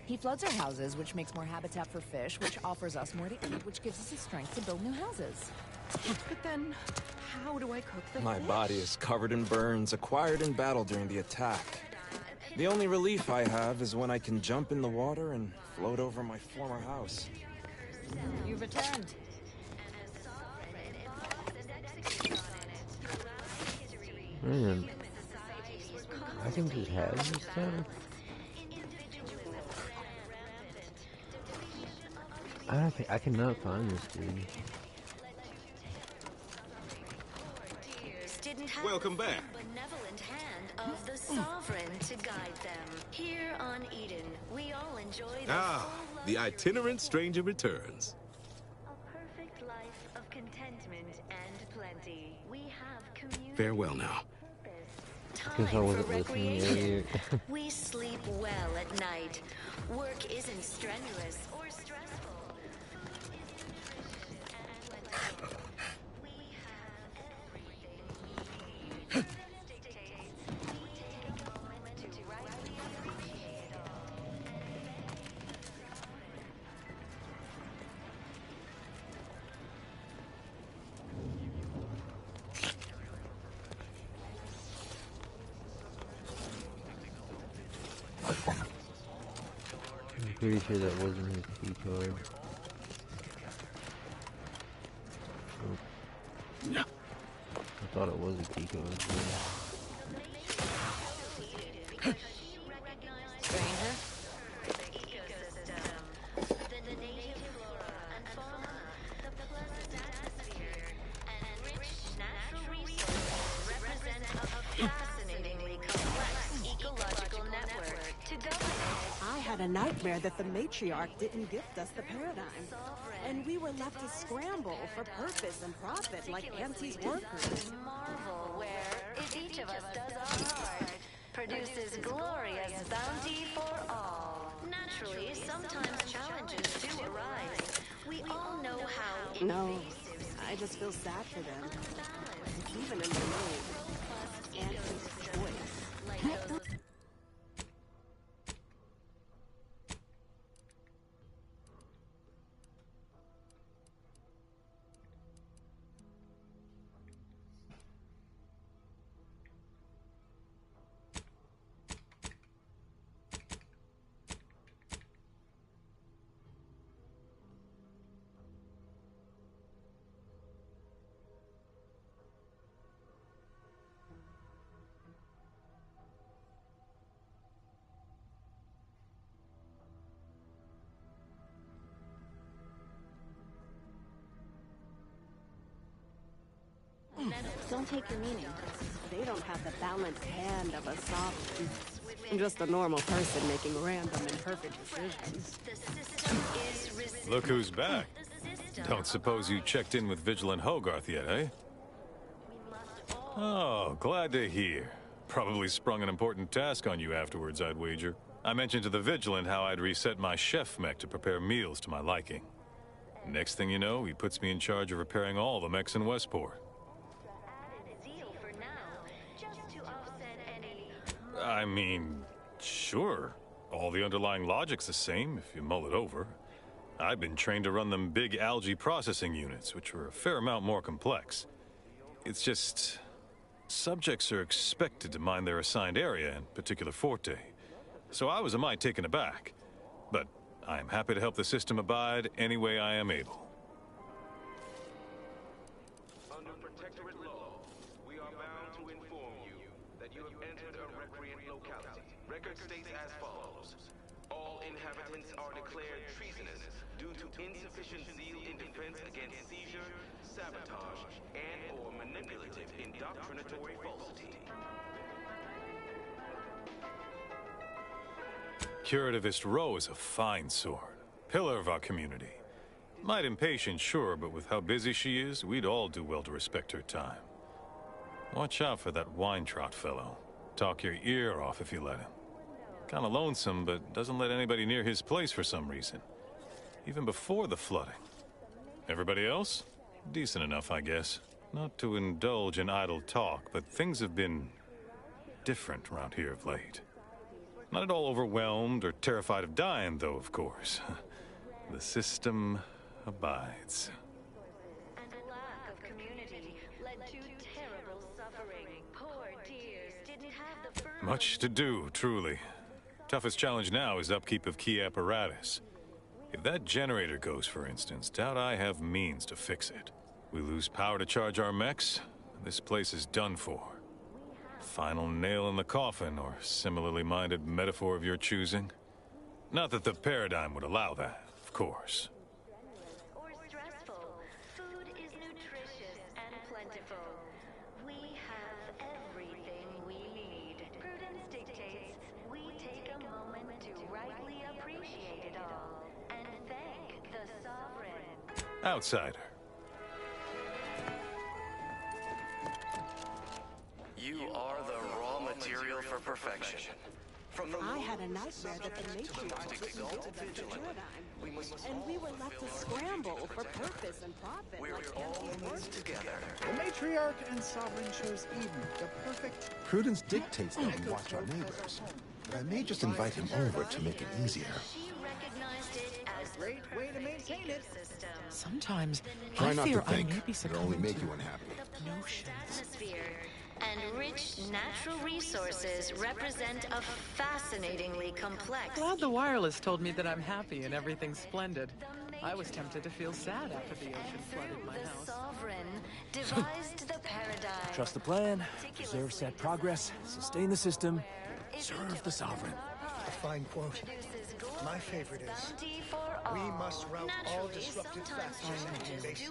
He floods our houses, which makes more habitat for fish, which offers us more to eat, which gives us the strength to build new houses. But then, how do I cook the My fish? body is covered in burns, acquired in battle during the attack. The only relief I have is when I can jump in the water and float over my former house. You've returned. Man, I can just have this stuff. I cannot find this dude. Welcome back. Benevolent hand of the Sovereign to guide them. Here on Eden, we all enjoy the The itinerant stranger returns. a perfect life of contentment and plenty. We have community. Farewell now. Guess I Time wasn't for listening recreation. earlier. We sleep well at night. Work isn't strenuous or stressful. I'm pretty sure that wasn't his key card. Oh. I thought it was a key card. Stranger? had a nightmare that the matriarch didn't gift us the paradigm. And we were left to scramble for purpose and profit like Auntie's workers. Marvel where, if each of us does our part, produces glorious bounty for all. Naturally, sometimes challenges do arise. We all know how No, I just feel sad for them. It's even in the name. Auntie's choice. Don't take your meaning. They don't have the balanced hand of a sovereign. I'm just a normal person making random and perfect decisions. Look who's back. Don't suppose you checked in with Vigilant Hogarth yet, eh? Oh, glad to hear. Probably sprung an important task on you afterwards, I'd wager. I mentioned to the Vigilant how I'd reset my chef mech to prepare meals to my liking. Next thing you know, he puts me in charge of repairing all the mechs in Westport. I mean, sure. All the underlying logic's the same, if you mull it over. I've been trained to run them big algae processing units, which are a fair amount more complex. It's just... subjects are expected to mind their assigned area and particular forte. So I was a mite taken aback. But I am happy to help the system abide any way I am able. Under protectorate law, we are bound to inform you that you have entered a recreant locality. Record states as follows. All inhabitants are declared treasonous due to insufficient zeal in defense against seizure, sabotage, and/or manipulative indoctrinatory falsity. Curativist Row is a fine sword. Pillar of our community. Might impatient, sure, but with how busy she is, we'd all do well to respect her time. Watch out for that Weintraut fellow. Talk your ear off if you let him. Kinda lonesome, but doesn't let anybody near his place for some reason. Even before the flooding. Everybody else? Decent enough, I guess. Not to indulge in idle talk, but things have been different around here of late. Not at all overwhelmed or terrified of dying, though, of course. The system abides. And lack of community led to terrible suffering. Poor dears didn't have the firm... Much to do, truly. Toughest challenge now is upkeep of key apparatus. If that generator goes, for instance, doubt I have means to fix it. We lose power to charge our mechs, this place is done for. Final nail in the coffin, or similarly minded metaphor of your choosing. Not that the paradigm would allow that, of course. Or stressful. Food is nutritious and plentiful. We have everything we need. Prudence dictates we take a moment to rightly appreciate it all and thank the sovereign. Outsider. You are the raw material for perfection. From the I had a nightmare that the matriarch didn't gift us the paradigm. And we were left to scramble for purpose and profit We're like all Auntie's in this workers. together. The matriarch and sovereign chose Eden, the perfect... Prudence dictates that we watch our neighbors. But I may just invite him over to make it easier. She recognized it as the Great way to maintain it. system. Sometimes Try I not to fear I think. may be It'll only succumbing make to you unhappy. Notions. Atmosphere and rich natural resources represent a fascinatingly complex. Glad the wireless told me that I'm happy and everything's splendid. I was tempted to feel sad after the ocean flooded my The house. sovereign devised the paradigm. Trust the plan, preserve set progress, sustain the system, serve the sovereign. A fine quote. My favorite is, we must rout all disruptive factors into invasive.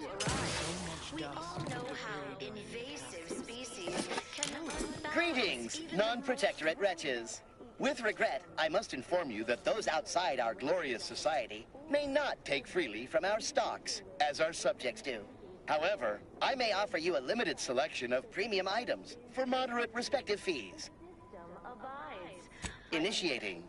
We all know how invasive species can unbalance Greetings, non-protectorate wretches. With regret, I must inform you that those outside our glorious society may not take freely from our stocks, as our subjects do. However, I may offer you a limited selection of premium items for moderate respective fees. Initiating.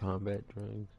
Combat drugs.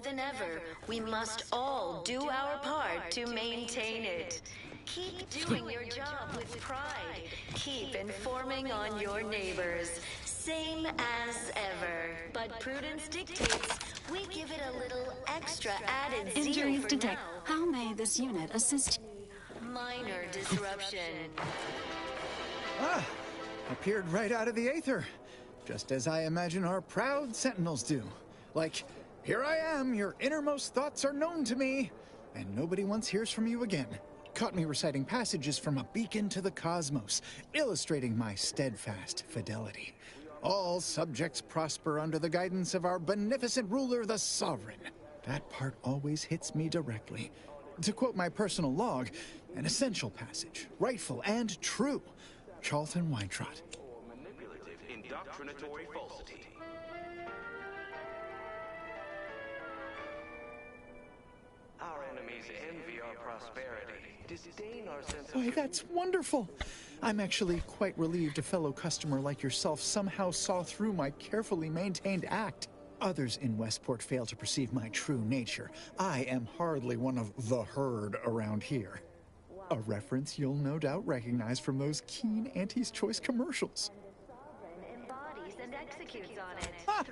than ever, we must all do our part to maintain it. Keep doing your job with pride. Keep informing on your neighbors. Same as ever. But prudence dictates we give it a little extra added zeal Injuries for detected. now. How may this unit assist you? Minor disruption. Ah! Appeared right out of the aether. Just as I imagine our proud sentinels do. Like, here I am, your innermost thoughts are known to me, and nobody once hears from you again. Caught me reciting passages from a beacon to the cosmos, illustrating my steadfast fidelity. All subjects prosper under the guidance of our beneficent ruler, the Sovereign. That part always hits me directly. To quote my personal log, an essential passage, rightful and true. Charlton Weintrott. Manipulative, indoctrinatory falsity. Our enemies envy our prosperity, disdain our sense of... Why, that's wonderful. I'm actually quite relieved a fellow customer like yourself somehow saw through my carefully maintained act. Others in Westport fail to perceive my true nature. I am hardly one of the herd around here. A reference you'll no doubt recognize from those keen Auntie's Choice commercials. Embodies and executes on it. Ah,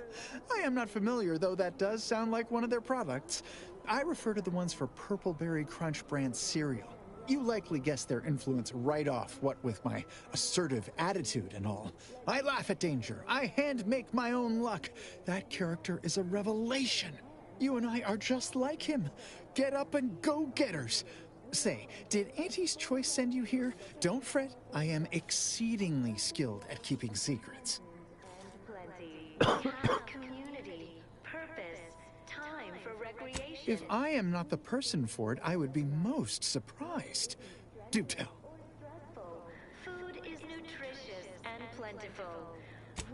I am not familiar, though that does sound like one of their products. I refer to the ones for Purple Berry Crunch brand cereal. You likely guessed their influence right off, what with my assertive attitude and all. I laugh at danger. I hand make my own luck. That character is a revelation. You and I are just like him. Get up and go-getters. Say, did Auntie's Choice send you here? Don't fret, I am exceedingly skilled at keeping secrets. Plenty. We have community, purpose, time for recreation. If I am not the person for it, I would be most surprised. Do tell. Food is nutritious and plentiful.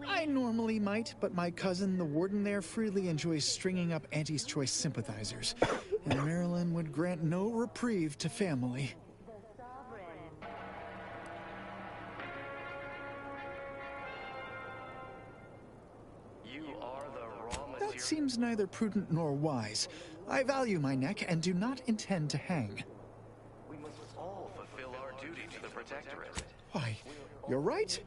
I normally might, but my cousin, the warden there, freely enjoys stringing up Auntie's Choice sympathizers. And Marilyn would grant no reprieve to family. You are the raw material. That seems neither prudent nor wise. I value my neck and do not intend to hang. We must all fulfill our duty to the Protectorate. Why, you're right.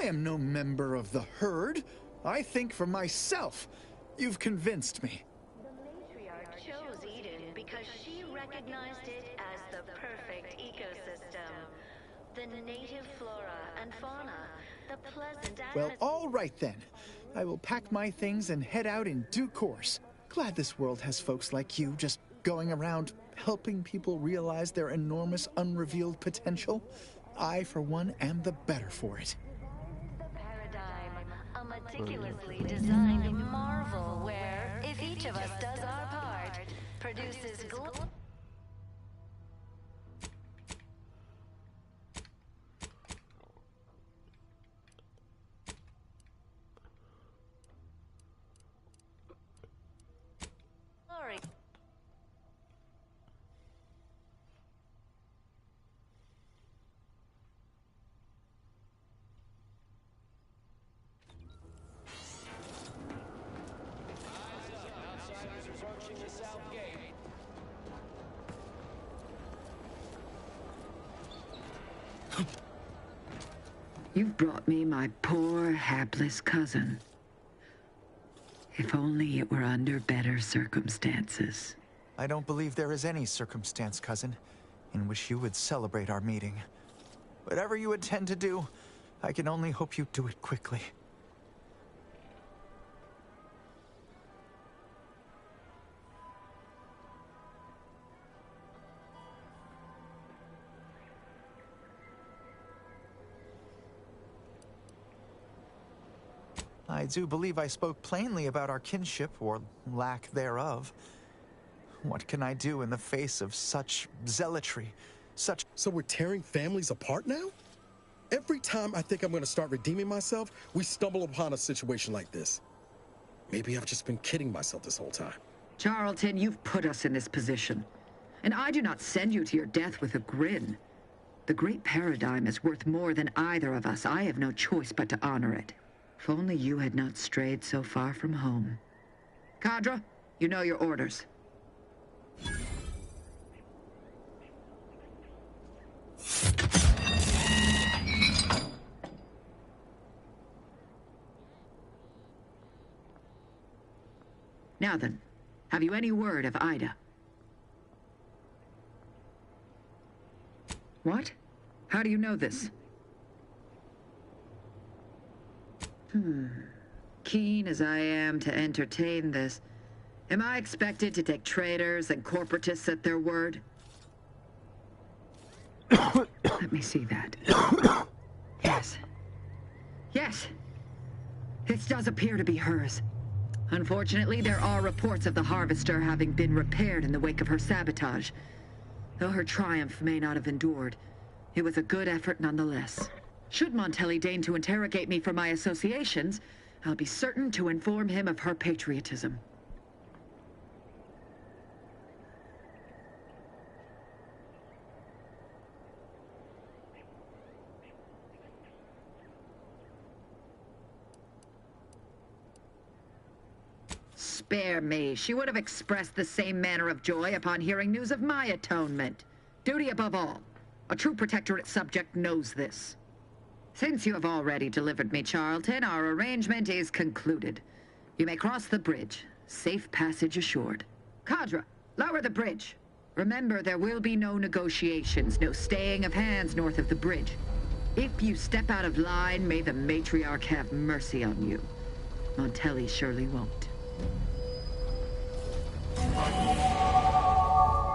I am no member of the herd. I think for myself. You've convinced me. Matriarch chose Eden because she recognized it as the perfect ecosystem. The native flora and fauna, the pleasant Well, atmosphere. all right then. I will pack my things and head out in due course. Glad this world has folks like you just going around helping people realize their enormous unrevealed potential. I, for one, am the better for it. A meticulously designed marvel where, if each of us does our part, produces glory. You've brought me my poor, hapless cousin. If only it were under better circumstances. I don't believe there is any circumstance, cousin, in which you would celebrate our meeting. Whatever you intend to do, I can only hope you do it quickly. I do believe I spoke plainly about our kinship, or lack thereof. What can I do in the face of such zealotry, such... So we're tearing families apart now? Every time I think I'm going to start redeeming myself, we stumble upon a situation like this. Maybe I've just been kidding myself this whole time. Charlton, you've put us in this position. And I do not send you to your death with a grin. The great paradigm is worth more than either of us. I have no choice but to honor it. If only you had not strayed so far from home. Kadra, You know your orders. Now then, have you any word of Ida? What? How do you know this? Keen as I am to entertain this, am I expected to take traitors and corporatists at their word? Let me see that. Yes. Yes! This does appear to be hers. Unfortunately, there are reports of the Harvester having been repaired in the wake of her sabotage. Though her triumph may not have endured, it was a good effort nonetheless. Should Montelli deign to interrogate me for my associations, I'll be certain to inform him of her patriotism. Spare me. She would have expressed the same manner of joy upon hearing news of my atonement. Duty above all. A true Protectorate subject knows this. Since you have already delivered me Charlton, our arrangement is concluded. You may cross the bridge. Safe passage assured. Cadra, lower the bridge. Remember, there will be no negotiations, no staying of hands north of the bridge. If you step out of line, may the matriarch have mercy on you. Montelli surely won't.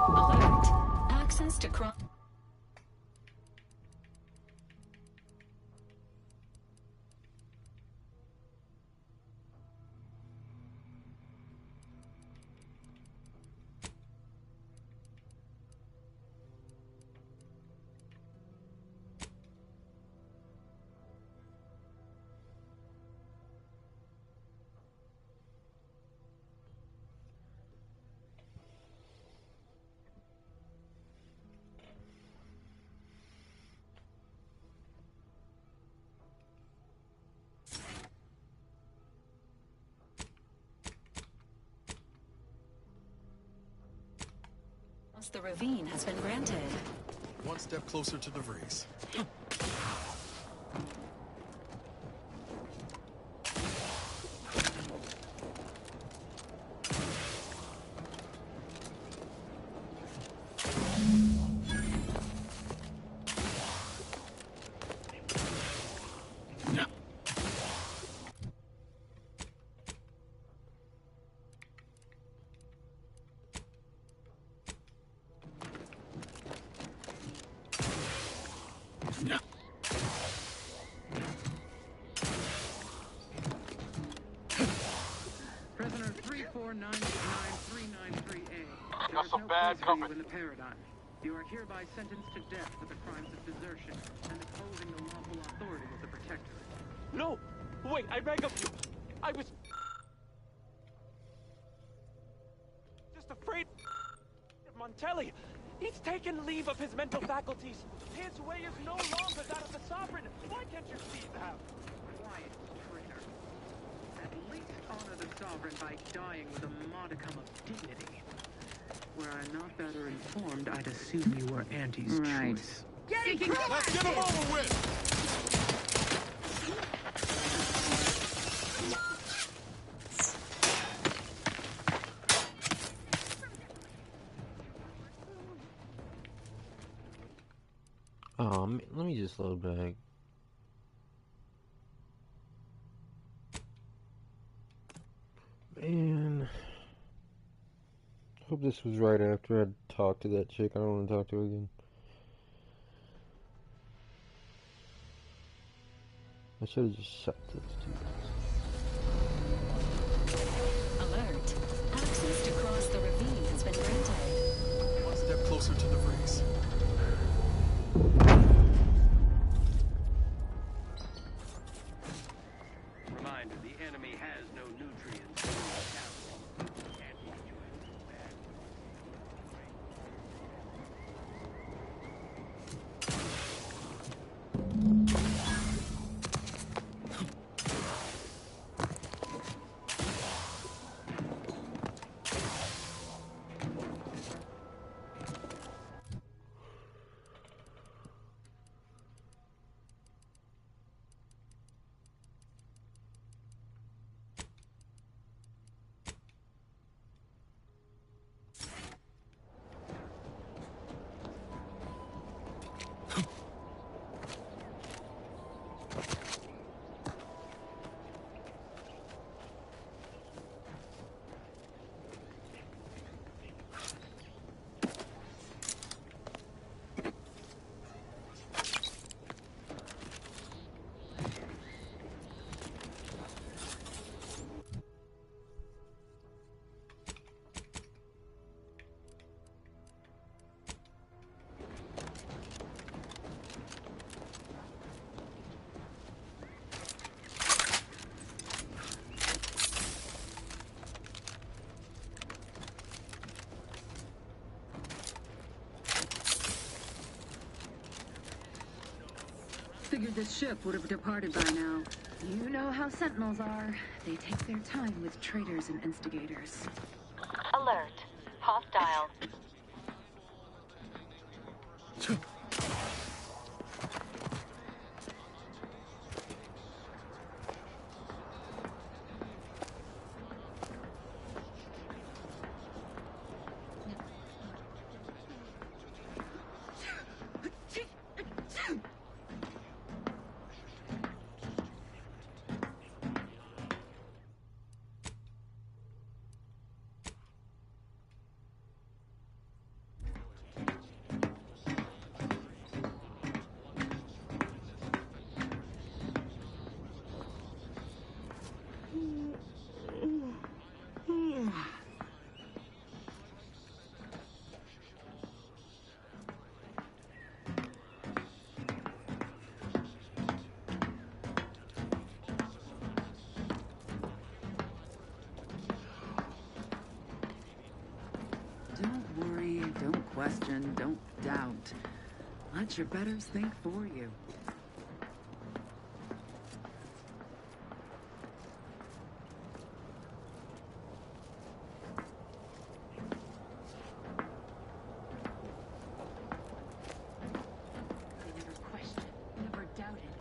Alert. Access to cross... The ravine has been granted. One step closer to the Vries. There's no place for you in the paradigm. You are hereby sentenced to death for the crimes of desertion and opposing the lawful authority of the Protectorate. No! Wait, I beg of you! I was... just afraid of Montelli. He's taken leave of his mental faculties. His way is no longer that of the Sovereign. Why can't you see that? Quiet, traitor. At least honor the Sovereign by dying with a modicum of dignity. Were I not better informed, I'd assume you were Auntie's choice. Let's get him over with! Let me just load back. Man, hope this was right after I talked to that chick. I don't want to talk to her again. I should have just shut those two. Alert. Access to cross the ravine has been granted. One step closer to the Vries. Reminder, the enemy has no nutrients in the town. Figured this ship would have departed by now. You know how Sentinels are. They take their time with traitors and instigators. Alert. Hostile. Don't worry, don't question, don't doubt. Let your betters think for you. They never questioned, never doubted.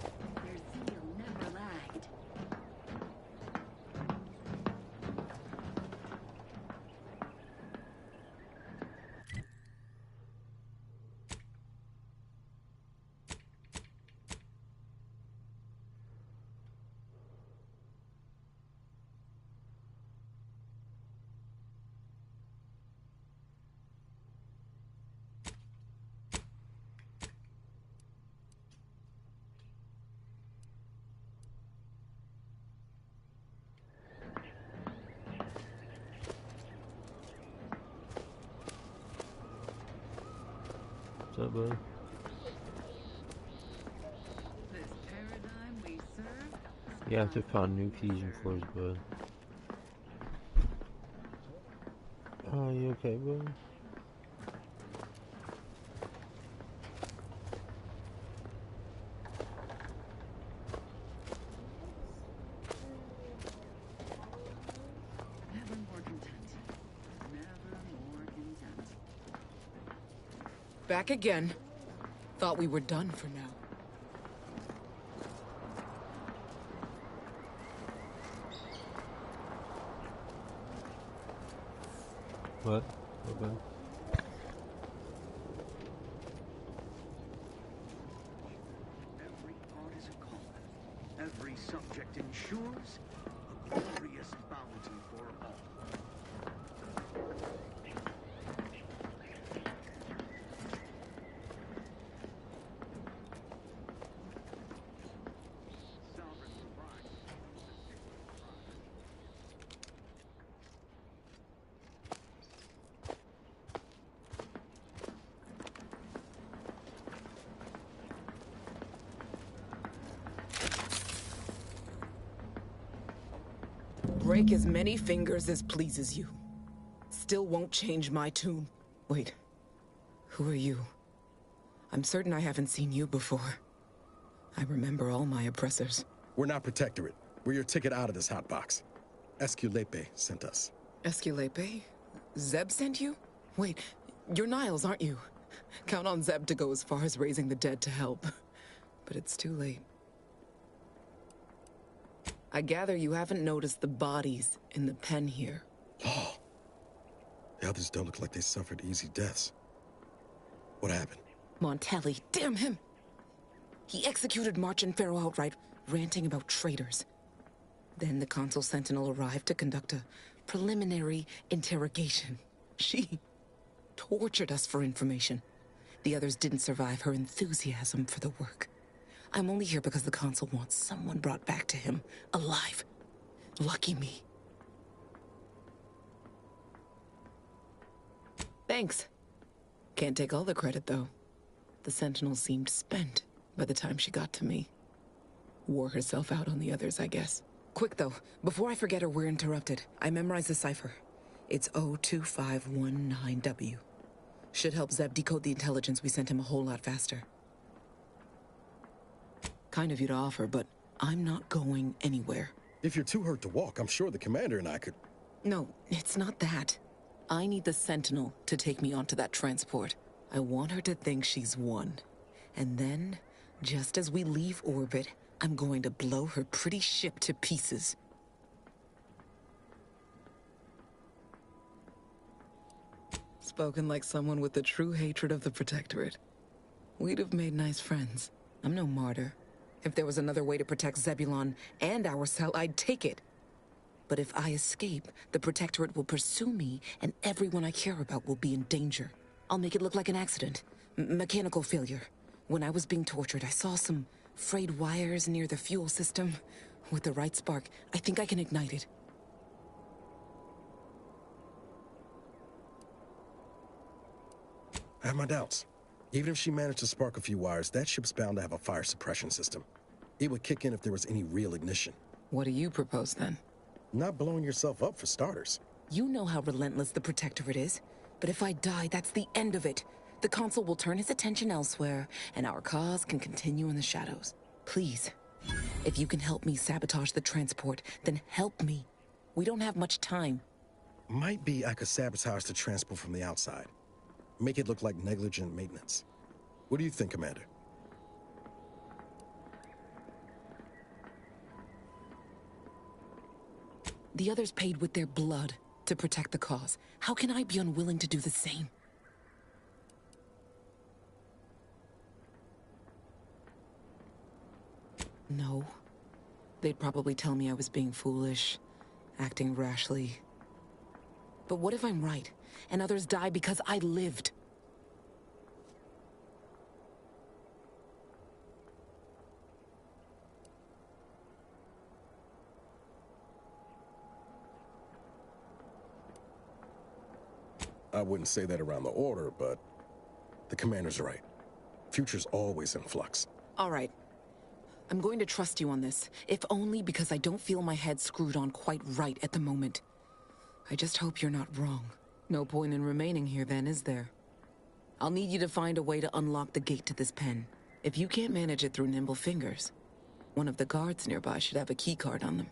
Their zeal never lagged. What's up, bud? This paradigm we serve. You have to find new fusion cores, bud. Oh, you okay, bud? Never more content. Never more content. Back again. Thought we were done for now. What? What, bud? Every art is a calling. Every subject ensures a glorious bounty for all. Break as many fingers as pleases you. Still won't change my tune. Wait. Who are you? I'm certain I haven't seen you before. I remember all my oppressors. We're not Protectorate. We're your ticket out of this hotbox. Esculepe sent us. Esculepe? Zeb sent you? Wait, you're Niles, aren't you? Count on Zeb to go as far as raising the dead to help. But it's too late. I gather you haven't noticed the bodies in the pen here. Oh. The others don't look like they suffered easy deaths. What happened? Montelli, damn him! He executed March and Pharaoh outright, ranting about traitors. Then the Consul Sentinel arrived to conduct a preliminary interrogation. She tortured us for information. The others didn't survive her enthusiasm for the work. I'm only here because the Consul wants someone brought back to him, alive. Lucky me. Thanks. Can't take all the credit, though. The Sentinel seemed spent by the time she got to me. Wore herself out on the others, I guess. Quick, though, before I forget or we're interrupted, I memorized the cipher. It's 02519W. Should help Zeb decode the intelligence we sent him a whole lot faster. Kind of you to offer, but I'm not going anywhere. If you're too hurt to walk, I'm sure the commander and I could... No, it's not that. I need the Sentinel to take me onto that transport. I want her to think she's won. And then, just as we leave orbit, I'm going to blow her pretty ship to pieces. Spoken like someone with the true hatred of the Protectorate. We'd have made nice friends. I'm no martyr. If there was another way to protect Zebulon and our cell, I'd take it. But if I escape, the Protectorate will pursue me, and everyone I care about will be in danger. I'll make it look like an accident. Mechanical failure. When I was being tortured, I saw some frayed wires near the fuel system. With the right spark, I think I can ignite it. I have my doubts. Even if she managed to spark a few wires, that ship's bound to have a fire suppression system. It would kick in if there was any real ignition. What do you propose, then? Not blowing yourself up, for starters. You know how relentless the Protectorate is. But if I die, that's the end of it. The Consul will turn his attention elsewhere, and our cause can continue in the shadows. Please, if you can help me sabotage the transport, then help me. We don't have much time. Might be I could sabotage the transport from the outside. Make it look like negligent maintenance. What do you think, Commander? The others paid with their blood to protect the cause. How can I be unwilling to do the same? No. They'd probably tell me I was being foolish, acting rashly. But what if I'm right, and others die because I lived? I wouldn't say that around the Order, but the Commander's right. Future's always in flux. All right. I'm going to trust you on this, if only because I don't feel my head screwed on quite right at the moment. I just hope you're not wrong. No point in remaining here then, is there? I'll need you to find a way to unlock the gate to this pen. If you can't manage it through nimble fingers, one of the guards nearby should have a keycard on them.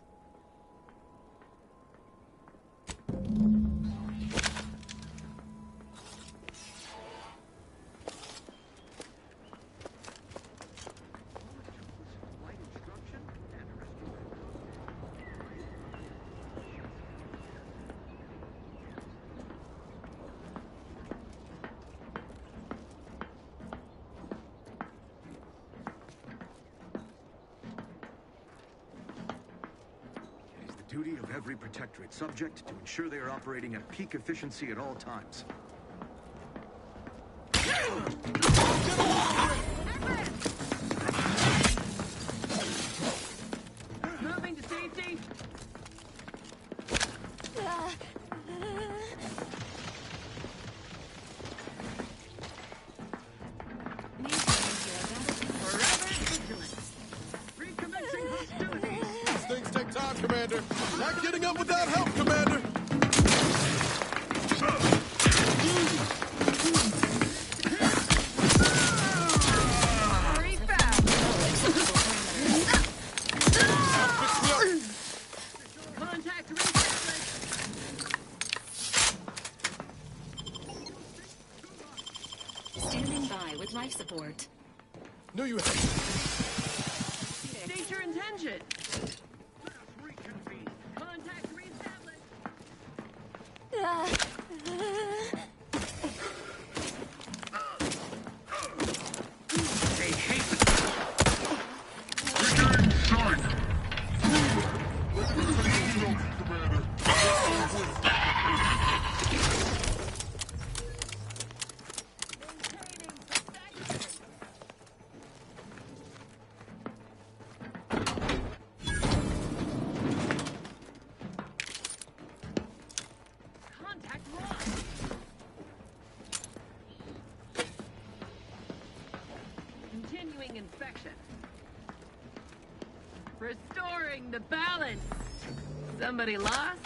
Duty of every Protectorate subject to ensure they are operating at peak efficiency at all times. Moving to safety. Things take time, Commander. Not getting up without help, Commander. Contact reestablished. Standing by with life support. Knew you had. State your intention. Contact reestablished. They hate the... Return start! Contact lost. Continuing inspection. Restoring the balance. Somebody lost?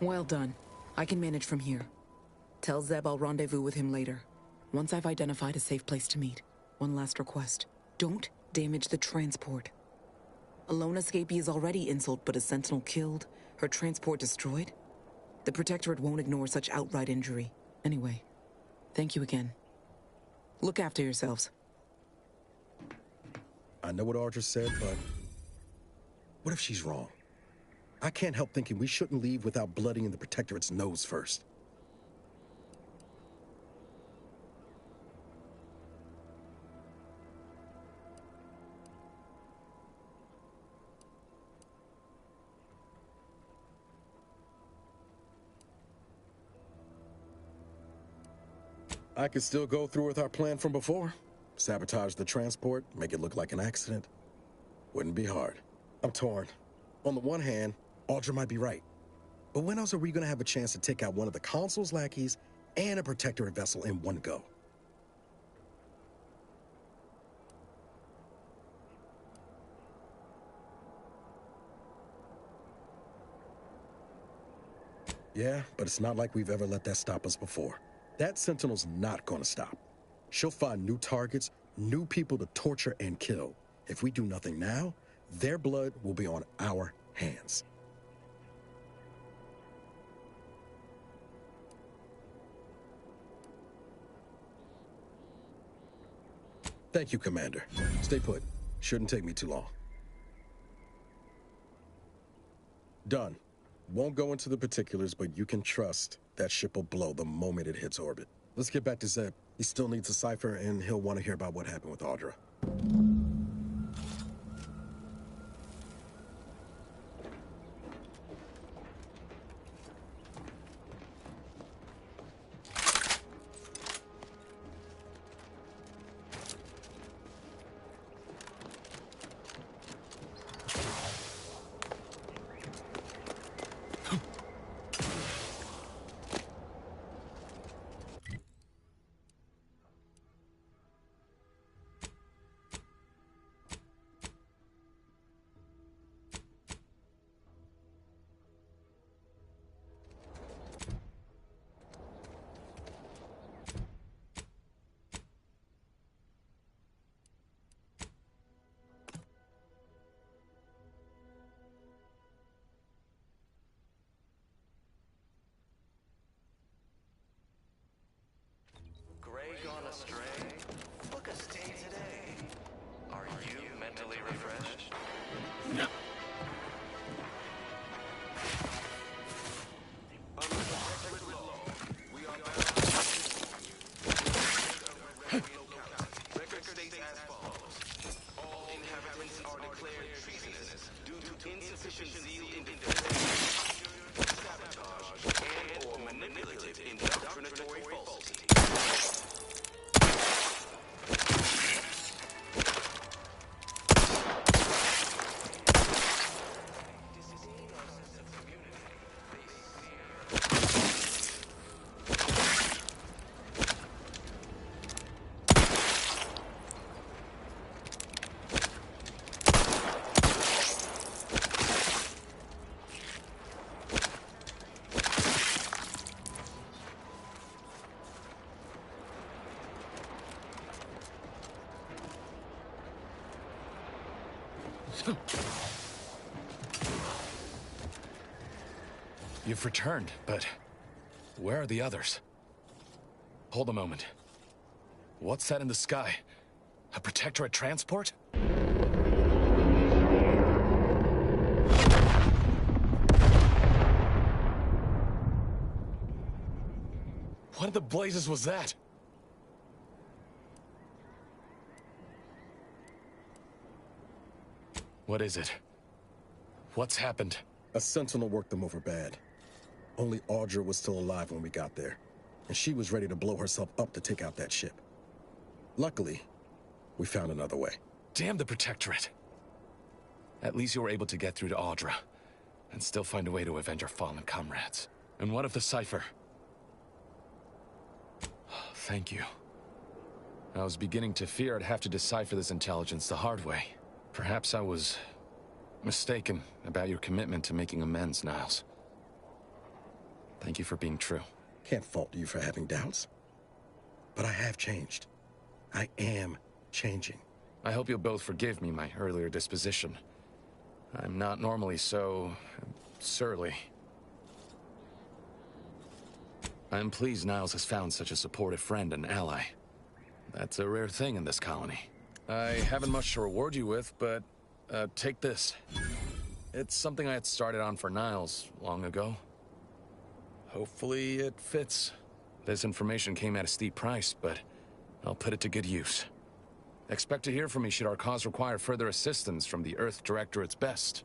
Well done. I can manage from here. Tell Zeb I'll rendezvous with him later. Once I've identified a safe place to meet. One last request. Don't damage the transport. A lone escapee is already insult, but a Sentinel killed, her transport destroyed? The Protectorate won't ignore such outright injury. Anyway, thank you again. Look after yourselves. I know what Audra said, but what if she's wrong? I can't help thinking we shouldn't leave without bloodying the Protectorate's nose first. I could still go through with our plan from before. Sabotage the transport, make it look like an accident. Wouldn't be hard. I'm torn. On the one hand, Audra might be right. But when else are we gonna have a chance to take out one of the Consul's lackeys and a Protectorate vessel in one go? Yeah, but it's not like we've ever let that stop us before. That Sentinel's not gonna stop. She'll find new targets, new people to torture and kill. If we do nothing now, their blood will be on our hands. Thank you, Commander. Stay put. Shouldn't take me too long. Done. Won't go into the particulars, but you can trust that ship will blow the moment it hits orbit. Let's get back to Zeb. He still needs a cipher, and he'll want to hear about what happened with Audra. Gone astray? Look a state today. Are you mentally refreshed? No. Under Protectorate law, we are bound to record states as follows. All inhabitants are declared treasonous due to insufficient zeal in defense, sabotage, and or manipulative indoctrinatory falsity. You've returned, but where are the others? Hold a moment. What's that in the sky? A Protectorate transport? What in the blazes was that? What is it? What's happened? A Sentinel worked them over bad. Only Audra was still alive when we got there, and she was ready to blow herself up to take out that ship. Luckily, we found another way. Damn the Protectorate. At least you were able to get through to Audra, and still find a way to avenge our fallen comrades. And what of the cipher? Thank you. I was beginning to fear I'd have to decipher this intelligence the hard way. Perhaps I was mistaken about your commitment to making amends, Niles. Thank you for being true. Can't fault you for having doubts. But I have changed. I am changing. I hope you'll both forgive me my earlier disposition. I'm not normally so surly. I'm pleased Niles has found such a supportive friend and ally. That's a rare thing in this colony. I haven't much to reward you with, but take this. It's something I had started on for Niles long ago. Hopefully it fits. This information came at a steep price, but I'll put it to good use. Expect to hear from me should our cause require further assistance from the Earth Directorate's best.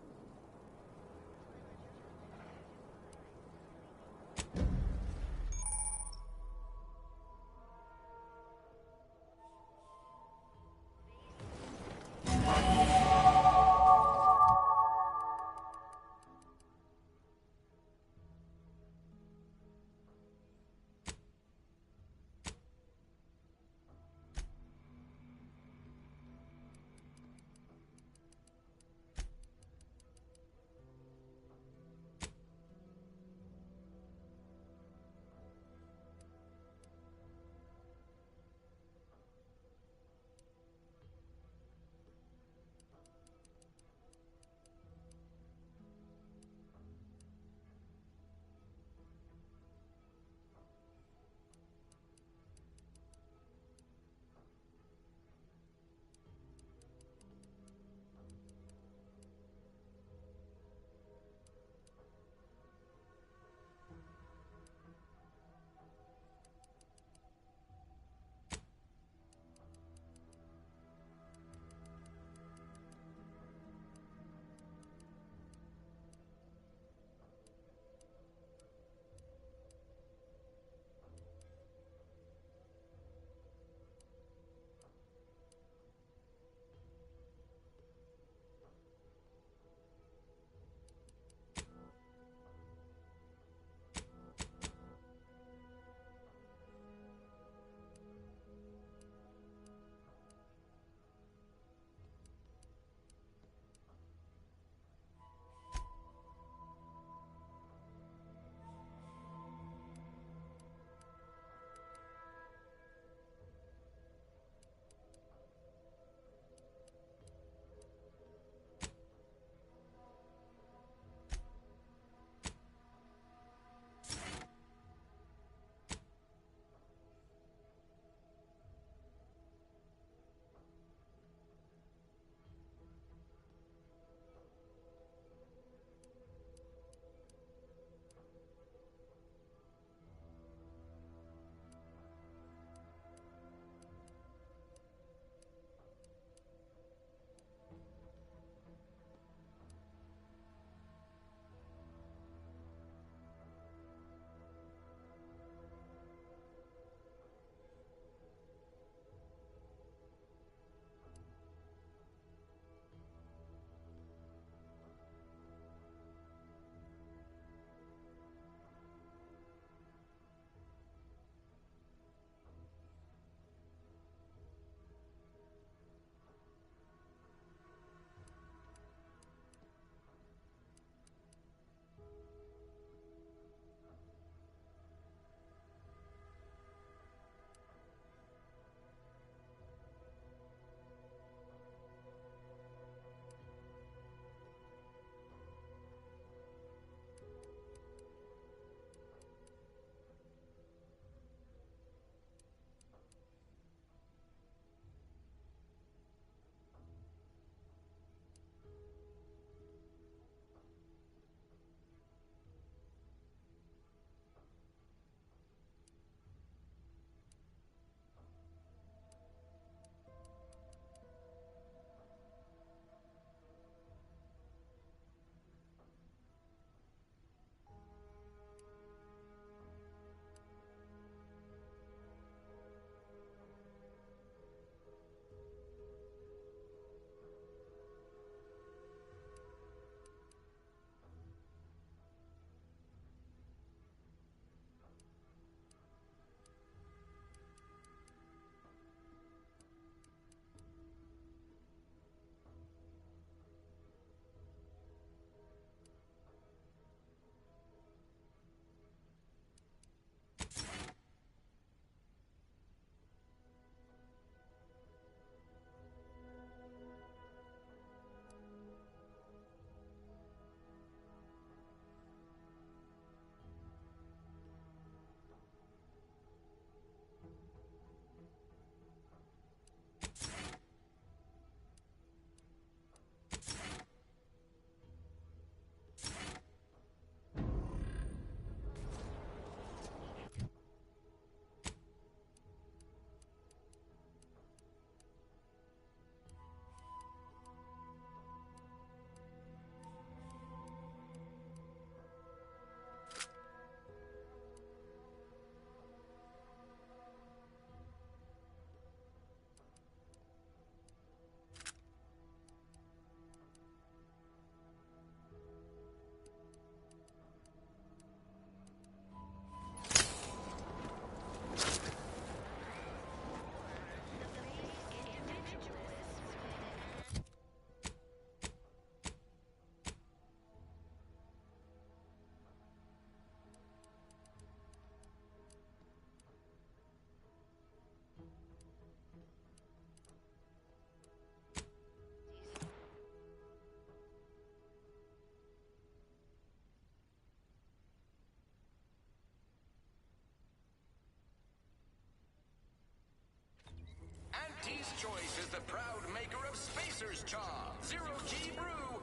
proud maker of Spacer's Chaw, Zero G Brew,